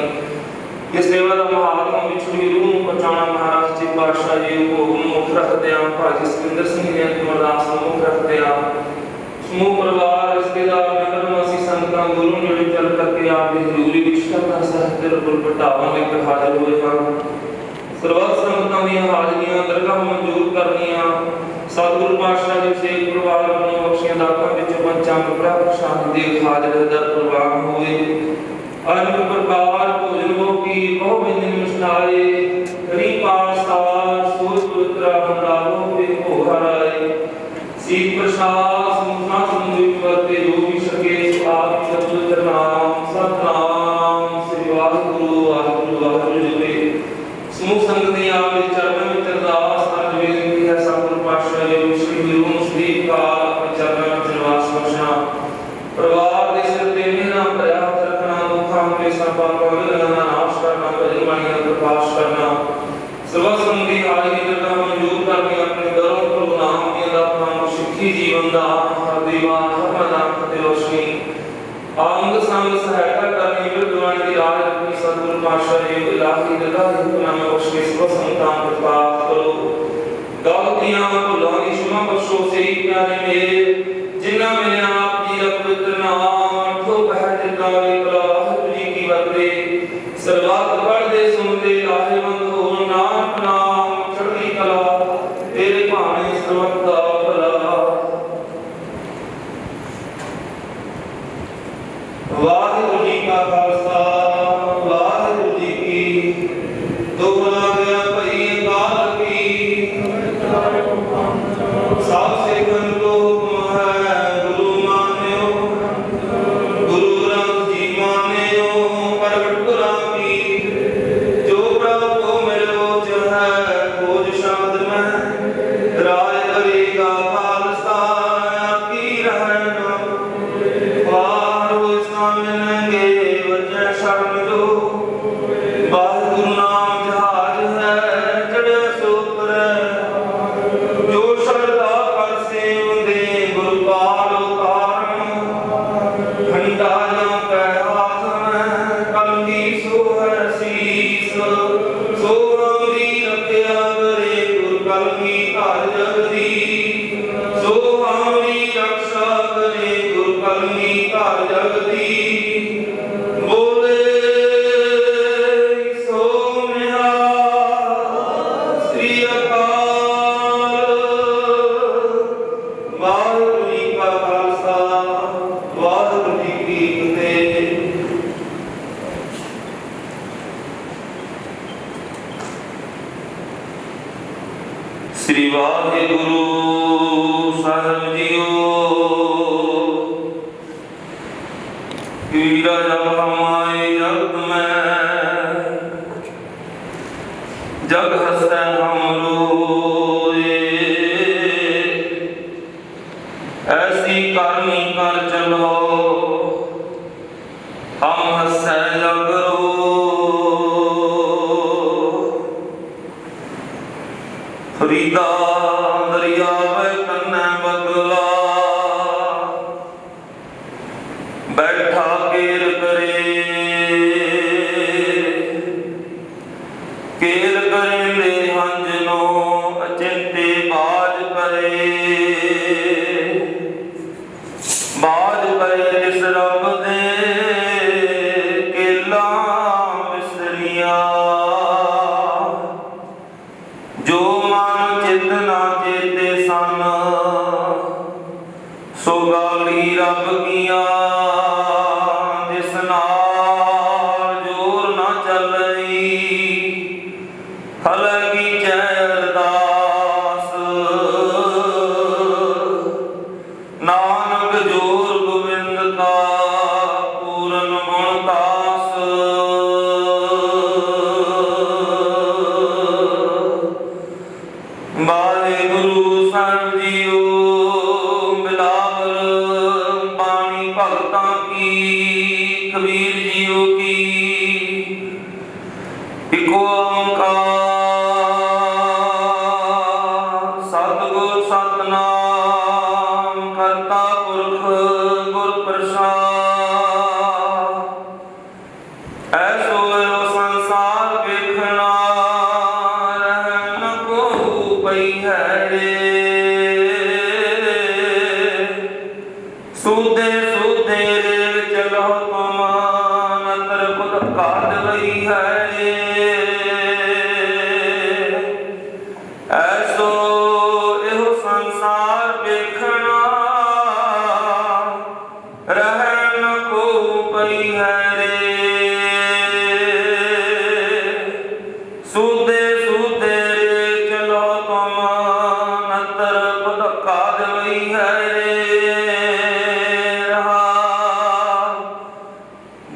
ਇਸ ਸੇਵਾ ਦਾ ਮਹਾਤਮਾ ਵਿਛੜੀ ਰੂਹ ਨੂੰ ਬਚਾਉਣਾ ਮਹਾਰਾਜ ਜੀ ਪਾਤਸ਼ਾਹ ਜੀ ਨੂੰ ਮੁੱਖ ਰੱਖਦੇ ਆ ਭਾਜੀ ਸਤਿੰਦਰ ਸਿੰਘ ਜੀ ਨੇ ਅਰਦਾਸ ਨੂੰ ਮੁੱਖ ਰੱਖਦੇ ਆ ਸਮੂਹ ਪਰਿਵਾਰ ਰਿਸ਼ਤੇਦਾਰ ਨਗਰ ਵਾਸੀ ਸੰਗਤਾਂ ਗੁਰੂ ਨੇੜੇ ਚੱਲ ਕਰਕੇ ਆਪ ਦੀ ਹਜ਼ੂਰੀ ਵਿੱਚ ਕਰਨਾ ਸਾਹਿਬ ਦੇ ਰੂਪ ਬਟਾਵਾਂ ਲਈ ਹਾਜ਼ਰ ਹੋਏ ਹਨ ਸਰਬੱਤ ਸੰਗਤਾਂ ਦੀਆਂ ਹਾਜ਼ਰੀਆਂ ਦਰਗਾਹ ਮਨਜ਼ੂਰ ਕਰਨੀਆਂ ਸਤਿਗੁਰੂ ਪਾਤਸ਼ਾਹ ਜੀ ਸੇਵ ਪਰਿਵਾਰ ਨੂੰ ਬਖਸ਼ੀਆਂ ਦਾਤਾਂ ਵਿੱਚ ਪੰਚੰਗ ਪ੍ਰਾਪਤ ਸ਼ਾਂਤੀ ਦੇ ਹਾਜ਼ਰ ਦਰ ਪ੍ਰਵਾਨ ਹੋਏ ਅਨੰਦ ਪ੍ਰਕਾਰ ਭੋਜਨ ਭੋਗੀ ਬਹੁ ਬਿੰਦਨ ਮਿਸ਼ਨਾਏ ਹਰੀ ਪਾਸਾ ਸੂਰ ਪੁੱਤਰਾ ਬੰਦਾਵੋ ਦੇ ਭੋਹਰਾਏ ਸੀਤ ਪ੍ਰਸਾਦ ਸਮੁਖਾ ਸਮੁੰਦਰੀ ਵਰਤੇ ਜੋ ਵੀ ਸਕੇ ਸੋ ਆਪ ਸਤਿਗੁਰ ਨਾਮ ਸਤਨਾਮ ਸ੍ਰੀ ਵਾਹਿਗੁਰੂ ਵਾਹਿਗੁਰੂ ਵਾਹਿਗੁਰੂ ਜੀ ਸਮੂਹ ਸੰਗਤ ਦੀ ਆਪ ਦੇ ਚਰਨਾਂ ਵਿੱਚ ਅਰਦਾਸ ਕਰ ਬੇਨਤੀ ਹੈ ਸਤਿਗੁਰੂ ਪਾਤਸ਼ਾਹ ਜੀ ਨੂੰ ਸ੍ਰੀ ਗੁਰੂ ਨੂੰ ਸ੍ਰੀ ਕਾਲ ਆਪਣੇ ਚਰਨਾਂ ਵਿੱਚ ਨਿਵਾਸ ਬਖਸ਼ਣਾ ਪਰਿਵਾਰ ਦੇ ਸਿਰ ਤੇ ਮੇਰਾ ਭਰਿਆ ਹੱਥ ਰੱਖਣਾ ਦੁੱਖਾਂ ਦੇ ਸਰਬਾਂ ਦਾ ਨਾਸ਼ ਕਰਨਾ ਭਜਨ ਬਾਣੀਆਂ ਦਾ ਪ੍ਰਕਾਸ਼ ਕਰਨਾ ਸਰਬੱਤ ਸੰਗਤੀ ਹਾਜ਼ਰੀ ਦਾ ਮਨਜ਼ੂਰ ਕਰਕੇ ਆਪਣੇ ਦਰੋਂ ਪ੍ਰਭੂ ਨਾਮ ਦੀਆਂ ਦਾਤਾਂ ਨੂੰ ਸਿੱਖੀ ਜੀਵਨ ਦਾ ਦੀਵਾਨ ਹਰਮਦਾਨ ਤੇ ਰੋਸ਼ਨੀ ਅੰਗ ਸੰਗ ਸਹਾਇਤਾ ਕਰਨੀ ਵਿਦਵਾਨ ਦੀ ਰਾਜ ਰੱਖਣੀ ਸਤਿਗੁਰੂ ਪਾਤਸ਼ਾਹ ਜੀ ਇਲਾਹੀ ਦਰਗਾਹ ਹੁਕਮ ਬਖਸ਼ੇ ਸਭ ਸੰਤਾਂ ਪ੍ਰਤਾਪ ਕਰੋ ਗਲਤੀਆਂ ਭੁੱਲਾਂ ਦੀ ਸ਼ਮਾ ਬਖਸ਼ੋ ਸਹੀ ਪਿਆਰੇ ਮੇਰੇ ਜਿਨ੍ਹਾਂ ਮਿਲੇ ਆਪ ਜੀ ਦਾ ਪਵਿੱਤਰ ਨਾਮ ਠੋ ਪਹਿ ਜਿੰਦਾ ਵਾਹਿਗੁਰੂ ਜੀ ਕੀ ਵਰਤੇ ਸਰਬੱਤ ਪੜ੍ਹਦੇ ਸੁਣਦੇ ਲਾਹੇਵੰਦ ਹੋਣ ਨਾਮ ਨਾਮ ਚੜ੍ਹਦੀ ਕਲਾ ਤੇਰੇ ਭਾਣੇ ਸਰਬੱਤ ਦਾ ਭਲਾ ਵਾਹਿਗੁਰੂ ਜੀ ਕਾ ਖਾਲਸਾ ਵਾਹਿਗੁਰੂ ਜੀ ਕੀ ਦੋਹਰਾ ਗਿਆ ਭਈ ਅਕਾਲ ਕੀ ਸਭ ਸਿੱਖਨ ਕੋ ਹੁਕਮ ਹੈ ਗੁਰੂ ਮਾਨਿਓ ਗੁਰੂ ਗ੍ਰੰਥ ਜੀ ਮਾਨਿਓ ਪ੍ਰਗਟ ਕਰਾਂ ਕੀ ਜੋ ਪ੍ਰਭ ਕੋ ਮਿਲੋ ਜਹ ਖੋਜ ਸ਼ਬਦ ਮੈਂ ਰਾਜ ਕਰੇਗਾ ਖਾਲਸਾ ਆਕੀ ਰਹਿਣਾ ਵਾਹਿਗੁਰੂ ਮਿਲਣਗੇ ਵਜੈ ਸ਼ਰਨ ਜੋ ਵਾਹਿਗੁਰੂ ਨਾਮ ਜਹਾਜ ਹੈ ਚੜ੍ਹਿਆ ਸੋ ਉਤਰੈ ਜੋ ਸ਼ਰਧਾ ਕਰ ਸੇਵਦੇ ਗੁਰੂ ਪਾਲ ਉਤਾਰਨ ਖੰਡਾ ਨਾ ਕੈ ਹਾਥ ਕਲਗੀ ਸੋ ਹੈ ਸੀਸ ਸੋ ਹਮਰੀ ਰੱਖਿਆ ਕਰੇ ਗੁਰ ਕਲਗੀ ਧਰ ਜਗਦੀ ਸੋ ਹਮਰੀ ਰਕਸ਼ਾ ਕਰੇ ਗੁਰ ਕਲਗੀ ਧਰ ਜਗਦੀ ਬੋਲੇ ਸੋ ਨਿਹਾਲ ਸ੍ਰੀ ਅਕਾਲ ਵਾਹਿਗੁਰੂ ਜੀ ਕਾ ਖਾਲਸਾ ਵਾਹਿਗੁਰੂ ਜੀ ਕੀ ਫਤਿਹ ਸ੍ਰੀ ਵਾਹਿਗੁਰੂ ਸਾਹਿਬ ਜੀਓ ਵੀਰਾ ਜਬ ਹਮਾਏ ਜਗ ਮੈਂ जग हसै हम रोए ऐसी करनी कर चलो हम हसै जग रो फरीदा दरिया कन्नै बदला बैठा केल करे केल करेंदे हंज कबीर जीओ की। इको ओंकार सतगुर सतनाम करता पुरख गुर प्रसाद। ऐसो यो संसार देखना रहन को पई है रे। सूदे सूदे रे चलो तुम नतर पुत काट लई है रे। ऐसो एहो संसार देखना रहन को पई है रे। सूदे सूदे रे चलो तुम नतर पुत काट लई है रे।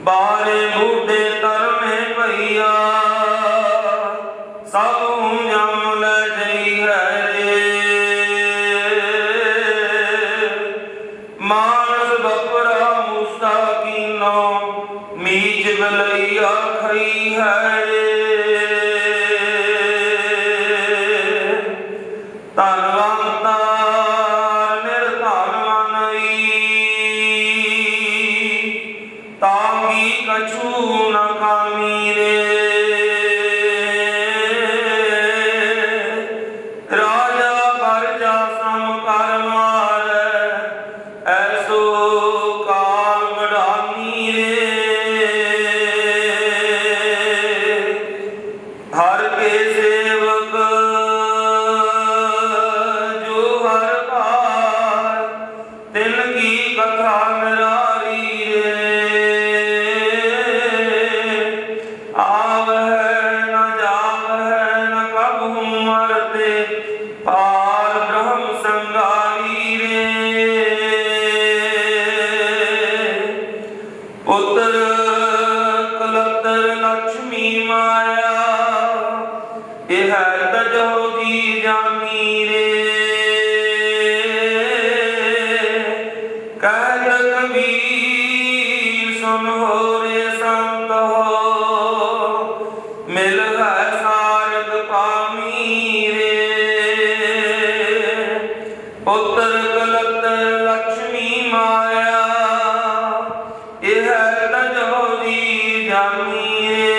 बारे बूढ़े तरमे भैया सब जम ले जई है रे। मानस बकरा मूसा कीनो मीच बलैया खई है रे। धनवंता ताकि कछु न कामी रे। राजा प्रजा सम कर मारै ऐसो काल मढ़ानी रे। हर के सेवक जो हर पार तिनकी कथा निरारी रे। पार ब्रह्म संगारी रे। पुत्र कलतर लक्ष्मी माया यह तजो जी जानी रे। कहत कबीर सुन हो रे संत हो मिल है सारद पामी रे। पुत्र कलत लक्ष्मी माया यह तजो जी जानी रे।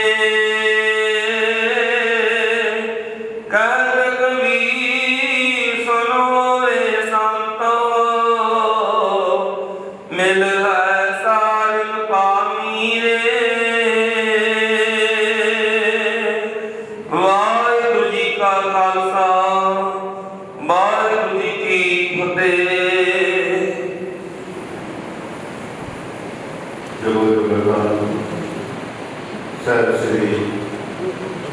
कहत कबीर सुनो रे संतो मिल है सारंग पामी रे। वाहिगुरु जी का खालसा वाहिगुरु जी की फतेह। जगो जगदान ਸਾਹਿਬ ਸ੍ਰੀ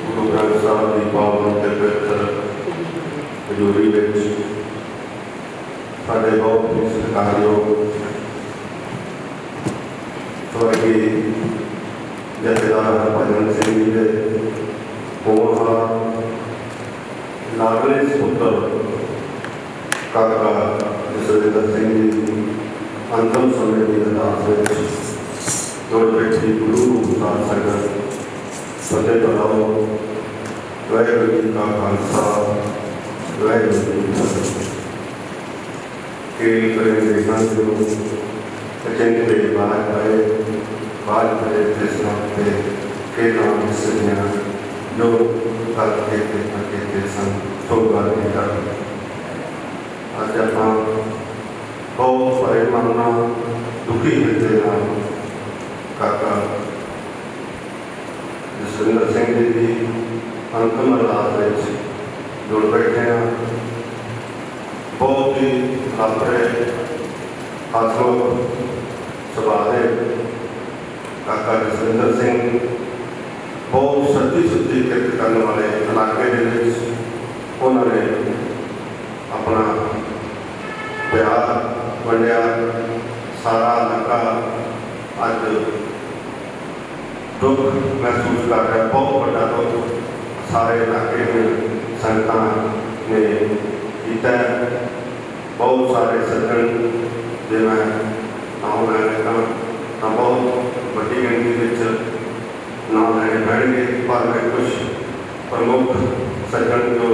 ਗੁਰੂ ਗ੍ਰੰਥ ਸਾਹਿਬ ਦੀ ਪਾਵਨ ਤੇ ਪਵਿੱਤਰ ਹਜ਼ੂਰੀ ਵਿੱਚ ਸਾਡੇ ਬਹੁਤ ਹੀ ਸਤਿਕਾਰਯੋਗ ਸਵਰਗੀ ਜਥੇਦਾਰ ਹਰਭਜਨ ਸਿੰਘ ਜੀ ਦੇ ਹੋਣਹਾਰ ਲਾਡਲੇ ਸਪੁੱਤਰ ਕਾਕਾ ਜਸਵਿੰਦਰ ਸਿੰਘ ਜੀ ਅੰਤਮ ਸਮੇਂ ਦੀ ਅਰਦਾਸ ਵਿੱਚ जोड़ बैठी गुरु साध संगत फतेह बुलाओ। वाहिगुरु जी का खालसा वाहिगुरु जी की फतेह। केल करेंगे हंसो अचिंत्य बाज पाए कृष्ण पे के नाम सज्ञा जो करके संग सो करके कर। आज आप बहुत सारे मानना दुखी हृदय नाम काका जसविंदर सिंह जी की अंतिम अरदास जुड़ बैठे हैं। बहुत ही अपने हाथों सुभाव काका जसविंदर सिंह बहुत सच्ची सुच्ची किरत करने वाले इलाके उन्होंने अपना प्यार वंडिया सारा इलाका अज दुख महसूस कर रहा है। बहुत बड़ा दुख सारे इलाके में संगतां ने किया। बहुत सारे सज्जन जो मैं नाम लै लेता ਤਾਂ ਬਹੁਤ ਵੱਡੀ ਗਿਣਤੀ ਵਿੱਚ ਨਾਮ ਲੈਣੇ ਪੈਣਗੇ, ਪਰ ਮੈਂ ਕੁਝ ਪ੍ਰਮੁੱਖ ਸੱਜਣ ਜੋ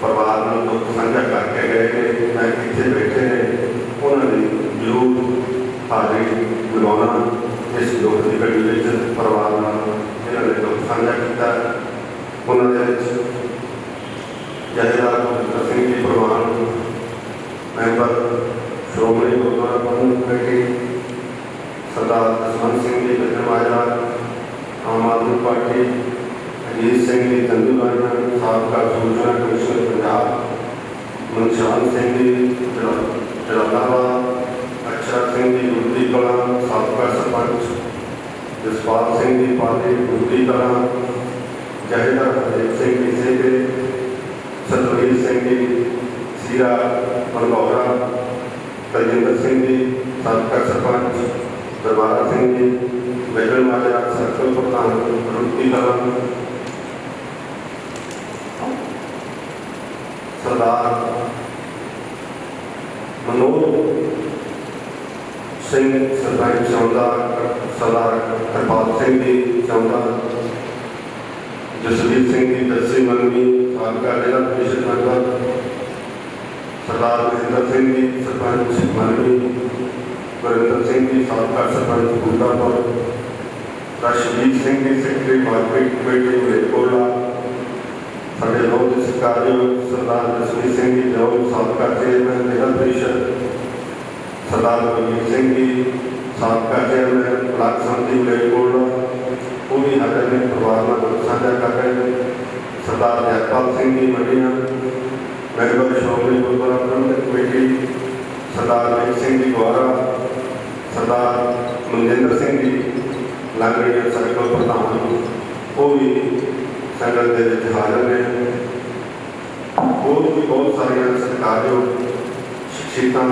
ਪਰਿਵਾਰ ਨਾਲ ਦੁੱਖ ਸਾਂਝਾ ਕਰਕੇ ਗਏ ਨੇ, ਮੈਂ ਇੱਥੇ ਬੈਠੇ ਨੇ, ਉਹਨਾਂ ਦੀ ਜ਼ਰੂਰ ਹਾਜ਼ਰੀ ਲਗਾਉਣਾ। ਇਸ ਦੁੱਖ ਦੀ ਘੜੀ ਵਿੱਚ ਪਰਿਵਾਰ ਨਾਲ ਇਹਨਾਂ ਨੇ ਦੁੱਖ ਸਾਂਝਾ ਕੀਤਾ। ਉਹਨਾਂ ਦੇ ਵਿੱਚ ਜਥੇਦਾਰ ਬਲਵਿੰਦਰ ਸਿੰਘ ਜੀ ਪ੍ਰਵਾਨ, ਮੈਂਬਰ ਸ਼੍ਰੋਮਣੀ ਗੁਰਦੁਆਰਾ ਪ੍ਰਬੰਧਕ ਕਮੇਟੀ ਸਰਦਾਰ ਜਸਵੰਤ ਸਿੰਘ ਜੀ ਬਿਜਨਵਾਜਾ, ਆਮ ਆਦਮੀ ਪਾਰਟੀ ਅਜੀਤ ਸਿੰਘ ਜੀ ਤੰਦੂਰਾਣਾ, ਸਾਬਕਾ ਸੂਚਨਾ ਕਮਿਸ਼ਨਰ ਪੰਜਾਬ ਮਨਸ਼ਾਨ ਸਿੰਘ ਜੀ ਜਲਾਲਾਬਾਦ, ਅਕਸ਼ਰ ਸਿੰਘ ਜੀ ਗੁਰਦੀ ਕਲਾਂ, ਸਾਬਕਾ ਸਰਪੰਚ ਜਸਪਾਲ ਸਿੰਘ ਜੀ ਪਾਲੀ ਗੁਰਦੀ ਕਲਾਂ, ਜਥੇਦਾਰ ਹਰਦੇਵ ਸਿੰਘ ਜੀ ਸੇਗੇ, ਸਤਵੀਰ ਸਿੰਘ ਜੀ ਸੀਰਾ ਮਲਗੌਰਾ, ਤਜਿੰਦਰ ਸਿੰਘ ਜੀ ਸਾਬਕਾ ਸਰਪੰਚ, ਦਰਬਾਰਾ ਸਿੰਘ ਜੀ ਬਿਜਨਵਾਜਾ ਸਰਕਲ ਪ੍ਰਧਾਨ ਗੁਰਦੀ ਕਲਾਂ, ਸਰਦਾਰ ਮਨੋਜ ਸਿੰਘ ਸਰਪੰਚ ਚੌਂਦਾ, ਸਰਦਾਰ ਹਰਪਾਲ ਸਿੰਘ ਜੀ ਚੌਂਦਾ, ਜਸਵੀਰ ਸਿੰਘ ਜੀ ਦੱਸੀ ਮੰਗਵੀ ਸਾਬਕਾ ਜ਼ਿਲ੍ਹਾ ਪ੍ਰੀਸ਼ਦ ਮੈਂਬਰ, ਸਰਦਾਰ ਮਹਿੰਦਰ ਸਿੰਘ ਜੀ ਸਰਪੰਚ ਮੰਗਵੀ, ਗੁਰਿੰਦਰ ਸਿੰਘ ਜੀ ਸਾਬਕਾ sarpanch ਬੂਟਾਪੁਰ, ਰਸ਼ਦੀਪ Singh ji secretary market committee Malerkotla, ਸਾਡੇ ਬਹੁਤ ਸਤਿਕਾਰਯੋਗ ਸਰਦਾਰ ਜਸਵੀਰ ਸਿੰਘ ਜੀ ਜੋ ਸਾਬਕਾ ਚੇਅਰਮੈਨ ਜ਼ਿਲ੍ਹਾ ਪ੍ਰੀਸ਼ਦ, ਸਰਦਾਰ ਬਲਜੀਤ ਸਿੰਘ ਜੀ ਸਾਬਕਾ ਚੇਅਰਮੈਨ ਬਲਾਕ ਸੰਮਤੀ ਮਲੇਰਕੋਟਲਾ, ਉਹ ਵੀ ਹਾਜ਼ਰ ਨੇ, ਪਰਿਵਾਰ ਨਾਲ ਦੁੱਖ ਸਾਂਝਾ ਕਰ ਰਹੇ ਨੇ। ਸਰਦਾਰ ਜੈਪਾਲ ਸਿੰਘ ਜੀ ਮੰਡੀਆਂ, ਮੈਂਬਰ ਸ਼੍ਰੋਮਣੀ ਗੁਰਦੁਆਰਾ ਪ੍ਰਬੰਧਕ ਕਮੇਟੀ, ਸਰਦਾਰ ਜੀਤ ਸਿੰਘ ਜੀ ਗੁਆਰਾ, ਸਰਦਾਰ ਮਨਜਿੰਦਰ ਸਿੰਘ ਜੀ ਲਾਂਗੜੀਆ ਸਰਕਲ ਪ੍ਰਧਾਨ, ਉਹ ਵੀ ਸੰਗਤ ਦੇ ਵਿੱਚ ਹਾਜ਼ਰ ਨੇ। ਹੋਰ ਵੀ ਬਹੁਤ ਸਾਰੀਆਂ ਸਤਿਕਾਰਯੋਗ ਸ਼ਖਸੀਅਤਾਂ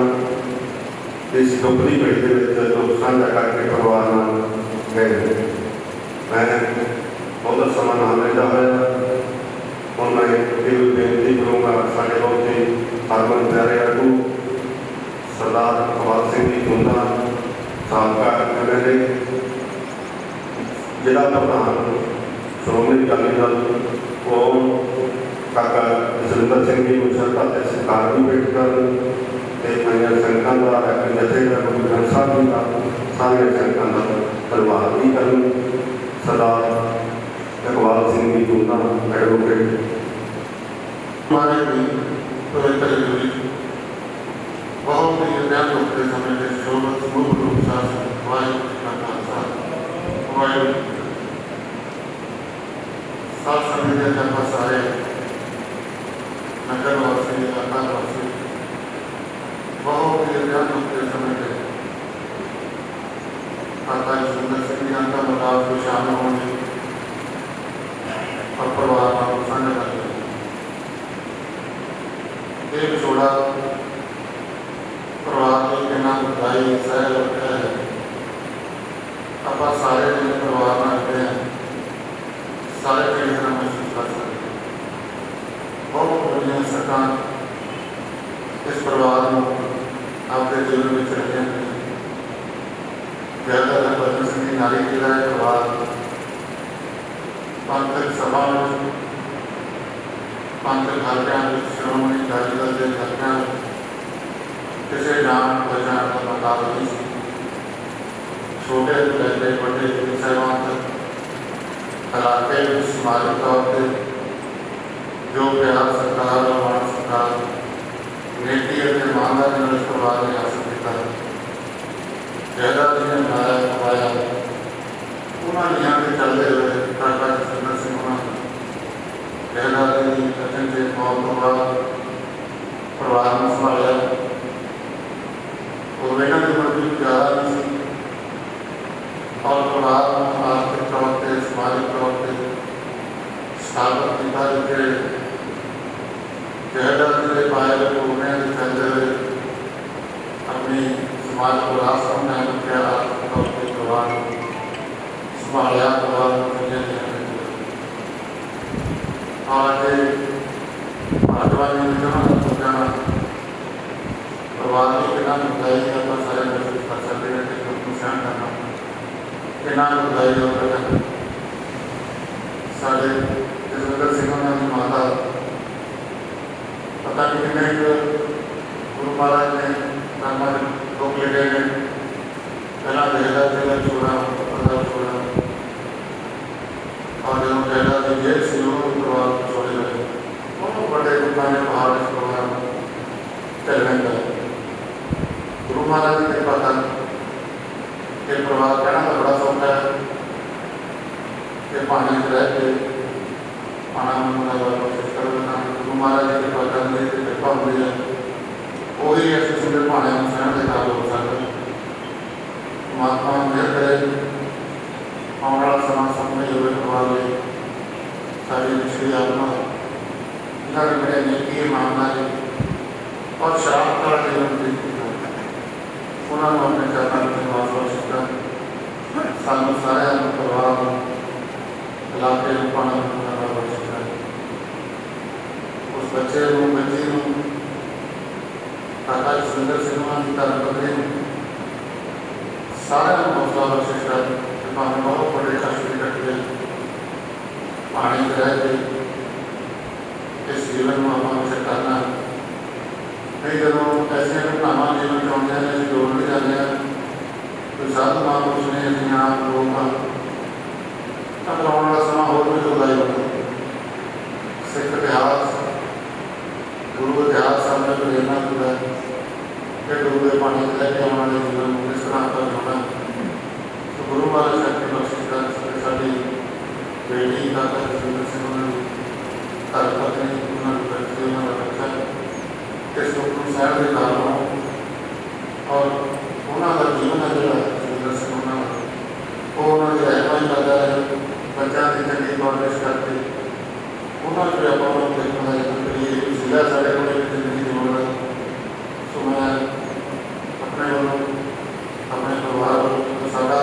ਇਸ ਦੁੱਖ ਦੀ ਘੜੀ ਦੇ ਵਿੱਚ ਦੁੱਖ ਸਾਂਝਾ ਕਰਕੇ ਪਰਿਵਾਰ ਨਾਲ ਗਏ ਨੇ। ਮੈਂ ਬਹੁਤਾ ਸਮਾਂ ਨਾਲ ਲੈਂਦਾ ਹੋਇਆ ਹੁਣ ਮੈਂ ਇਹ ਬੇਨਤੀ ਕਰੂੰਗਾ, ਸਾਡੇ ਬਹੁਤ ਹੀ ਹਰਮਨ ਪਿਆਰੇ ਆਗੂ ਸਰਦਾਰ ਇਕਬਾਲ ਸਿੰਘ ਜੀ ਧੁੰਦਾ, ਸਾਬਕਾ MLA, ਜ਼ਿਲ੍ਹਾ ਪ੍ਰਧਾਨ ਸ਼੍ਰੋਮਣੀ ਅਕਾਲੀ ਦਲ, ਉਹ ਕਾਕਾ ਜਸਵਿੰਦਰ ਸਿੰਘ ਜੀ ਨੂੰ ਸ਼ਰਧਾ ਅਤੇ ਸਤਿਕਾਰ ਵੀ ਭੇਟ ਕਰਨ ਅਤੇ ਪੰਜਾਂ ਸੰਗਤਾਂ ਦਾ ਇੱਕ ਜਥੇਦਾਰ ਗੁਰੂ ਗ੍ਰੰਥ ਸਾਹਿਬ ਜੀ ਦਾ ਸਾਰੀਆਂ ਸੰਗਤਾਂ ਦਾ ਧੰਨਵਾਦ ਵੀ ਕਰਨ। ਸਰਦਾਰ ਇਕਬਾਲ ਸਿੰਘ ਜੀ ਧੁੰਦਾ ਐਡਵੋਕੇਟ। हमारे भी पवित्र जुड़ी बहुत ही ध्यान रखते समय के शोभत मुख रूप शासन हमारे हमारे सात समिति जगह सारे नगरवासी आकाशवासी बहुत ही ध्यान रखते समय के आकाश सुंदर सिंह जी का बदलाव को शामिल होने और परिवार का साझा करते ये विछोड़ा परिवार के कितना बधाई सह रखा है। आप सारे जो परिवार में रहते हैं सारे चीज़ महसूस कर सकते हैं। बहुत बढ़िया सरकार इस परिवार में आपके जीवन में रखे हैं। ज़्यादातर बच्चों से नारी जिला परिवार पंथक सभा में पंथक हल्कियां श्रोमणी अकाली दल के हल्कियां किसी जान पहचान का मुकाबला नहीं, छोटे तो लैके बड़े साहबान तक इलाके में समाजिक तौर पर जो प्यार सरकार और मान सरकार नीति और ईमानदारी ने इस परिवार ने हासिल किया है। ज़्यादा दिन बनाया कमाया उन्होंने यहाँ के चलते हुए काका जसविंदर सिंह होना कठिन से मौत के बाद परिवार में संभाला और बेटा की मजबूत ज़्यादा नहीं और परिवार में आर्थिक तौर पर सामाजिक तौर पर स्थापित पिता के जहदार से पाए उन्हें चलते हुए अपनी समाज को रास्ता में आर्थिक तौर पर परिवार संभाला आगे आजवानी परिवार के बिना बताई सारे कर सकते हैं कि करना ਕਿੰਨਾ ਗੁਰਦਾਈ ਹੋ ਰਿਹਾ ਸਾਡੇ ਜਸਵਿੰਦਰ ਸਿੰਘ ਉਹਨਾਂ ਦੀ ਮਾਤਾ ਪਤਾ ਨਹੀਂ ਕਿੰਨੇ ਗੁਰੂ ਮਹਾਰਾਜ ਨੇ ਨਾਮਾਂ ਲੋਕ ਲੈ ਗਏ ਨੇ ਪਹਿਲਾਂ ਦੇਖਦਾ ਸੀਗਾ ਚੋੜਾ ਪਰਦਾ ਚੋੜਾ और जो कहना कि जेल से लोगों को प्रभाव छोड़े गए बहुत बड़े दुकान ने बाहर इस प्रोग्राम चलने का गुरु महाराज की कृपा था कि प्रभाव कहना तो बड़ा शौक है कि पानी में रह के पाना मंगना कोशिश कर गुरु महाराज की कृपा करने की कृपा होती है वही ऐसे सुंदर पाने में सहन के काल हो सकते महात्मा मेहर करे आने वाला समाज सामने जो प्रभाव सारी पिछड़ी आत्मा इन्होंने मेरे नेकी मामला है और शराब का जीवन उन्होंने अपने चरणों में निवास बख्शिश कर सानू सारे प्रभाव इलाके में पाना बख्शिश कर उस बच्चे को बच्ची को काका जसविंदर सिंह की धर्म पत्नी सारे हौसला बख्शिश कर भावें बहुत बड़े कष्ट कटे पानी में रह के इस जीवन में आप करना नहीं जो ऐसे घटनावां जीवन चाहते हैं अभी जोड़ भी जाते हैं तो साधु महापुरुष ने अभी आप लोग अब आने वाला समा होर भी दुखदाई होगा सिख इतिहास गुरु इतिहास सामने प्रेरणा होता है कि गुरु के पानी में रह के आने वाले जीवन में किस तरह का होना गुरु महाराज शक्ति बख्शिश कर साड़ी बेटी काका जसविंदर सिंह उन्होंने घर पत्नी उन्होंने बच्चे उन्होंने बच्चा इस लोग शहर के कारणों और उन्होंने जीवन है जो जसविंदर सिंह उन्होंने रहनमाई करता है बच्चा की चंगी परवरिश करके उन्होंने जो अपना देखना है जिला साढ़े को जिंदगी जोड़ रहा सो मैं अपने वालों अपने परिवार वालों सारा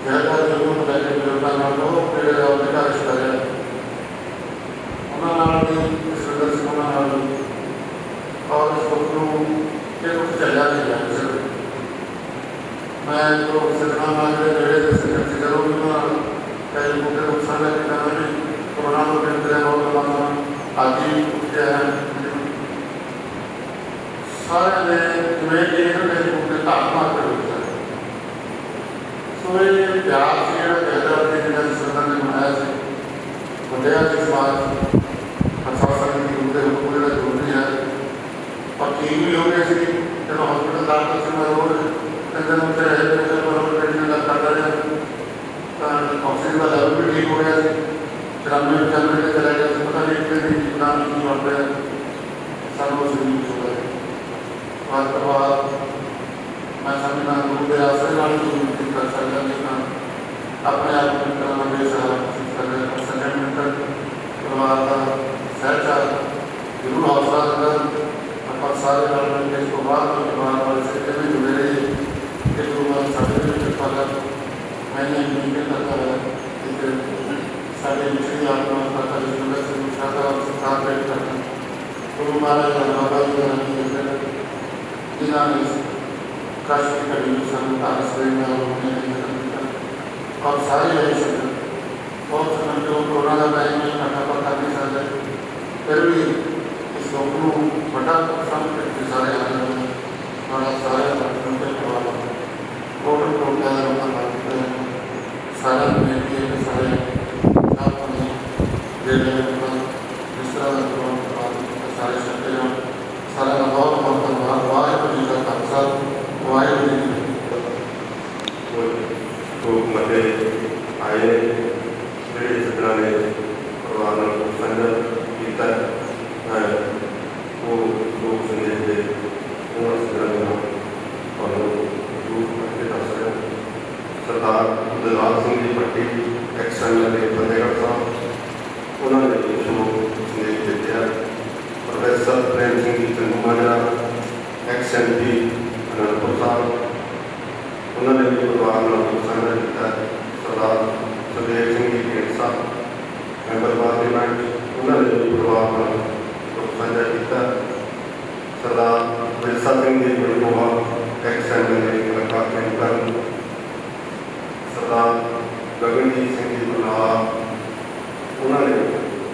ज़्यादा लोगों को लेकर बुजुर्गों नाल बहुत प्रेर का रिश्ता है उन्होंने जसविंदर सिंह और इस दुख के दुख चलिया नहीं गया मैं तो सजना मांगे नेड़े जैसे जरूर भी कई मुझे नुकसान है कि मैंने कोरोना को मिलते हैं बहुत लंबा आदि उठ गया है सारे ने जिम्में मेरे मुझे ताप मार कर उठा सो ये प्यार से कहता है कि जसविंदर ने बनाया से मुंडिया के समाज प्रशासन की मुद्दे पूरे जरूरी है और ठीक भी हो गया सी जब हॉस्पिटल दाखिल से मैं रोज दिन उसे रहे प्रेशर पर रोज ट्रीटमेंट करता रहा ऑक्सीजन का लेवल भी ठीक हो गया सी 93 के चला गया पता नहीं कितने दिन नाम की वहाँ पे सर्वो से यूज हो गया उसके बाद मैं समझना गुरु के आश्रय वाली जो कर सकता लेकिन अपने आप में करना मेरे सहारा संजय मित्र परिवार का सहचा जरूर हौसला देकर अपन सारे नाल मिलकर इसको बाद में परिवार वाले से कभी जुड़े रहिए कि गुरु साढ़े कृपा कर मैंने मीटिंग करता है कि साढ़े पिछड़ी आत्मा का जसविंदर सिंह का संस्कार भेंट करना गुरु महाराज बाबा जी जिन्होंने कष्ट की कड़ी और सारे रही सकते बहुत समय जो कोरोना का टाइम में घटा पता नहीं सकते फिर भी इस लोग को बड़ा नुकसान करके सारे आ रहे हैं बड़ा सारे उनके प्रभाव कोविड को क्या सारा मेरे सारे जिस तरह सारे सकते हैं सारा बहुत बहुत धन्यवाद वाहिगुरू जी का खालसा वाहिगुरू जी तो मते आए मेरे सदना ने परिवार को संजय किया वो लोग संदेश दे उन्होंने सदना और सरदार दिलबाग सिंह जी भट्टी एक्सटर्नल फतेहगढ़ साहब उन्होंने संदेश देते हैं professor Prem Singh ji Chandumajra x MP Anantapur साहब उन्होंने भी परिवार को साझा किया सरदार सुखदेव सिंह जी ढेंट साहब मैंबर पार्लीमेंट उन्होंने भी परिवार को साझा किया सरदार विरसा सिंह जी बड़ोहा एक्स MLA ਸਰਦਾਰ ਗਗਨਜੀਤ ਸਿੰਘ ਜੀ ਬੁਲਾਵਾ ਉਹਨਾਂ ਨੇ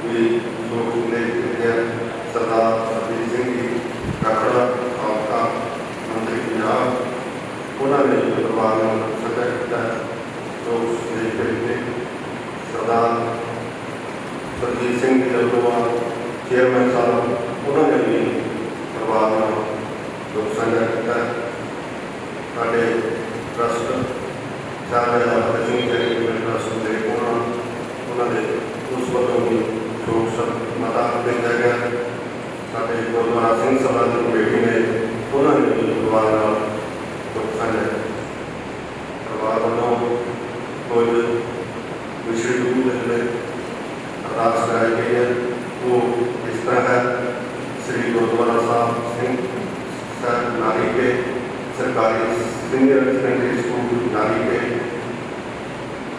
ਵੀ ਲੋਕ ਨੇ ਕਿਹਾ ਸਰਦਾਰ ਸਰਜੀਤ ਸਿੰਘ ਜੀ ਕਾਕੜਾ ਸਾਬਕਾ ਮੰਤਰੀ ਪੰਜਾਬ ਉਹਨਾਂ ਨੇ ਪਰਿਵਾਰ ਨੂੰ ਸੱਦਾ ਕੀਤਾ ਲੋਕ ਦੇ ਕੇ ਸਰਦਾਰ ਸਰਜੀਤ ਸਿੰਘ ਜੀ ਦਲਵਾਲ ਚੇਅਰਮੈਨ ਸਾਹਿਬ ਉਹਨਾਂ ਨੇ ਵੀ ਪਰਿਵਾਰ ਨੂੰ ਦੁੱਖ ਸਾਂਝਾ ਕੀਤਾ। ਸਾਡੇ trust Sahibzada Fateh Singh charitable trust ਦੇ ਉਹਨਾਂ ਦੇ ਉਸ ਵੱਲੋਂ ਵੀ ਸ਼ੋਕ ਮਤਾ ਦਿੱਤਾ ਗਿਆ। ਸਾਡੇ ਗੁਰਦੁਆਰਾ ਸਿੰਘ ਸਭਾ ਦੀ ਕਮੇਟੀ ਨੇ ਉਹਨਾਂ ਨੇ ਵੀ ਪਰਿਵਾਰ ਨਾਲ ਦੁੱਖ ਸਾਂਝਾ ਪਰਿਵਾਰ ਵੱਲੋਂ ਕੁਝ ਵਿਸ਼ੇ ਰੂਪ ਦੇ ਅਰਦਾਸ ਕਰਾਈ ਗਈ ਹੈ। ਉਹ ਇਸ ਤਰ੍ਹਾਂ ਹੈ ਸ੍ਰੀ ਗੁਰਦੁਆਰਾ ਸਾਹਿਬ ਸਿੰਘ ਸਾਹਿਬ ਨਾਰੀ ਕੇ ਸਰਕਾਰੀ ਸੀਨੀਅਰ ਸੈਕੰਡਰੀ ਸਕੂਲ नारी के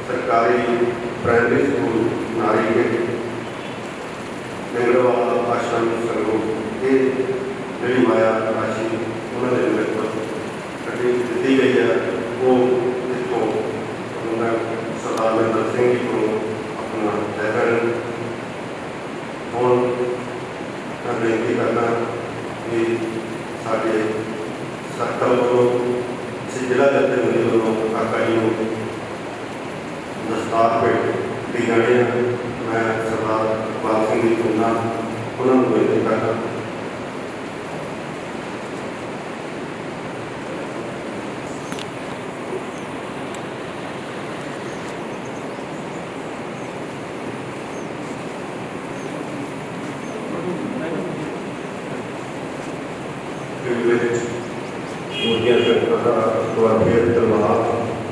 सरकारी प्राइमरी स्कूल नारी के बेंगलवाल आश्रम संगो ये मेरी माया राशि उन्होंने मेरे को दी गई है। वो इसको उन्होंने सरदार महेंद्र सिंह जी को अपना तहरीर और मैं बेनती करना कि साढ़े सर्कल वालों जिला जत्थेबंदी वालों काका जी को दस्तार भेंट दी जानी है। मैं सरदार इकबाल सिंह जी चुनना उन्होंने बेनती करना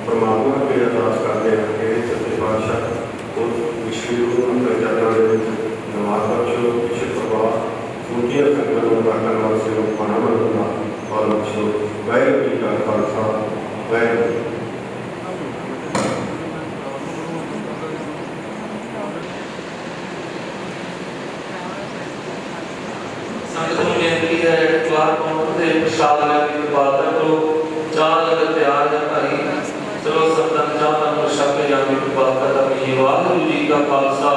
परमात्मा की अरदास करते हैं कि सच्चे पातशाह उस विश्व चरणों के नमाज बख्शो पिछले प्रभाव सूचियाँ संगठनों का करना से पाना बनना और बख्शो वाहिगुरू जी का खालसा वाहिगुरू। संगत को बेनती है द्वार काउंटर से प्रसाद लेने की बात करो चार लगे तैयार है भाई चलो संतन चाहता हूँ शब्द जाने की बात करता हूँ। वाहिगुरू जी का खालसा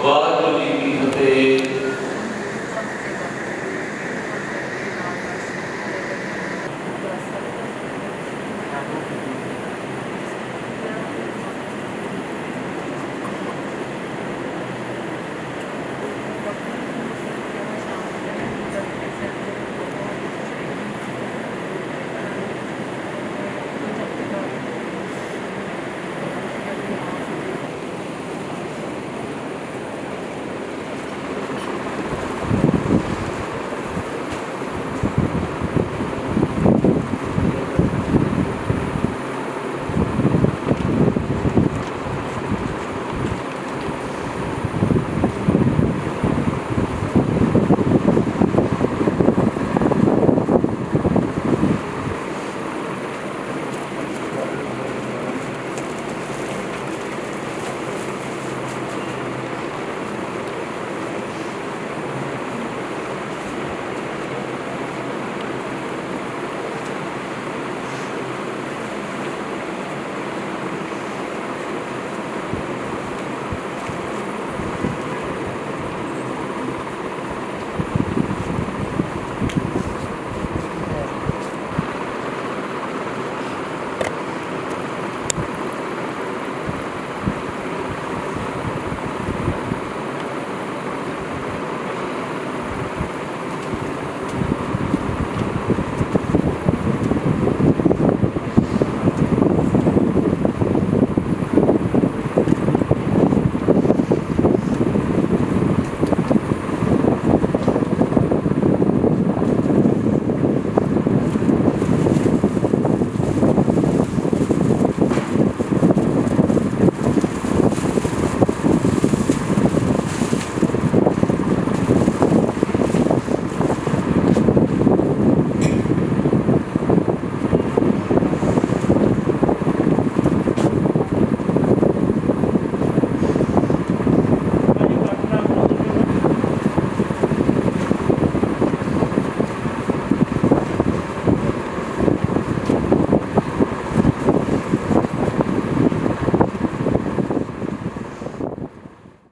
वाहिगुरू जी की फतेह।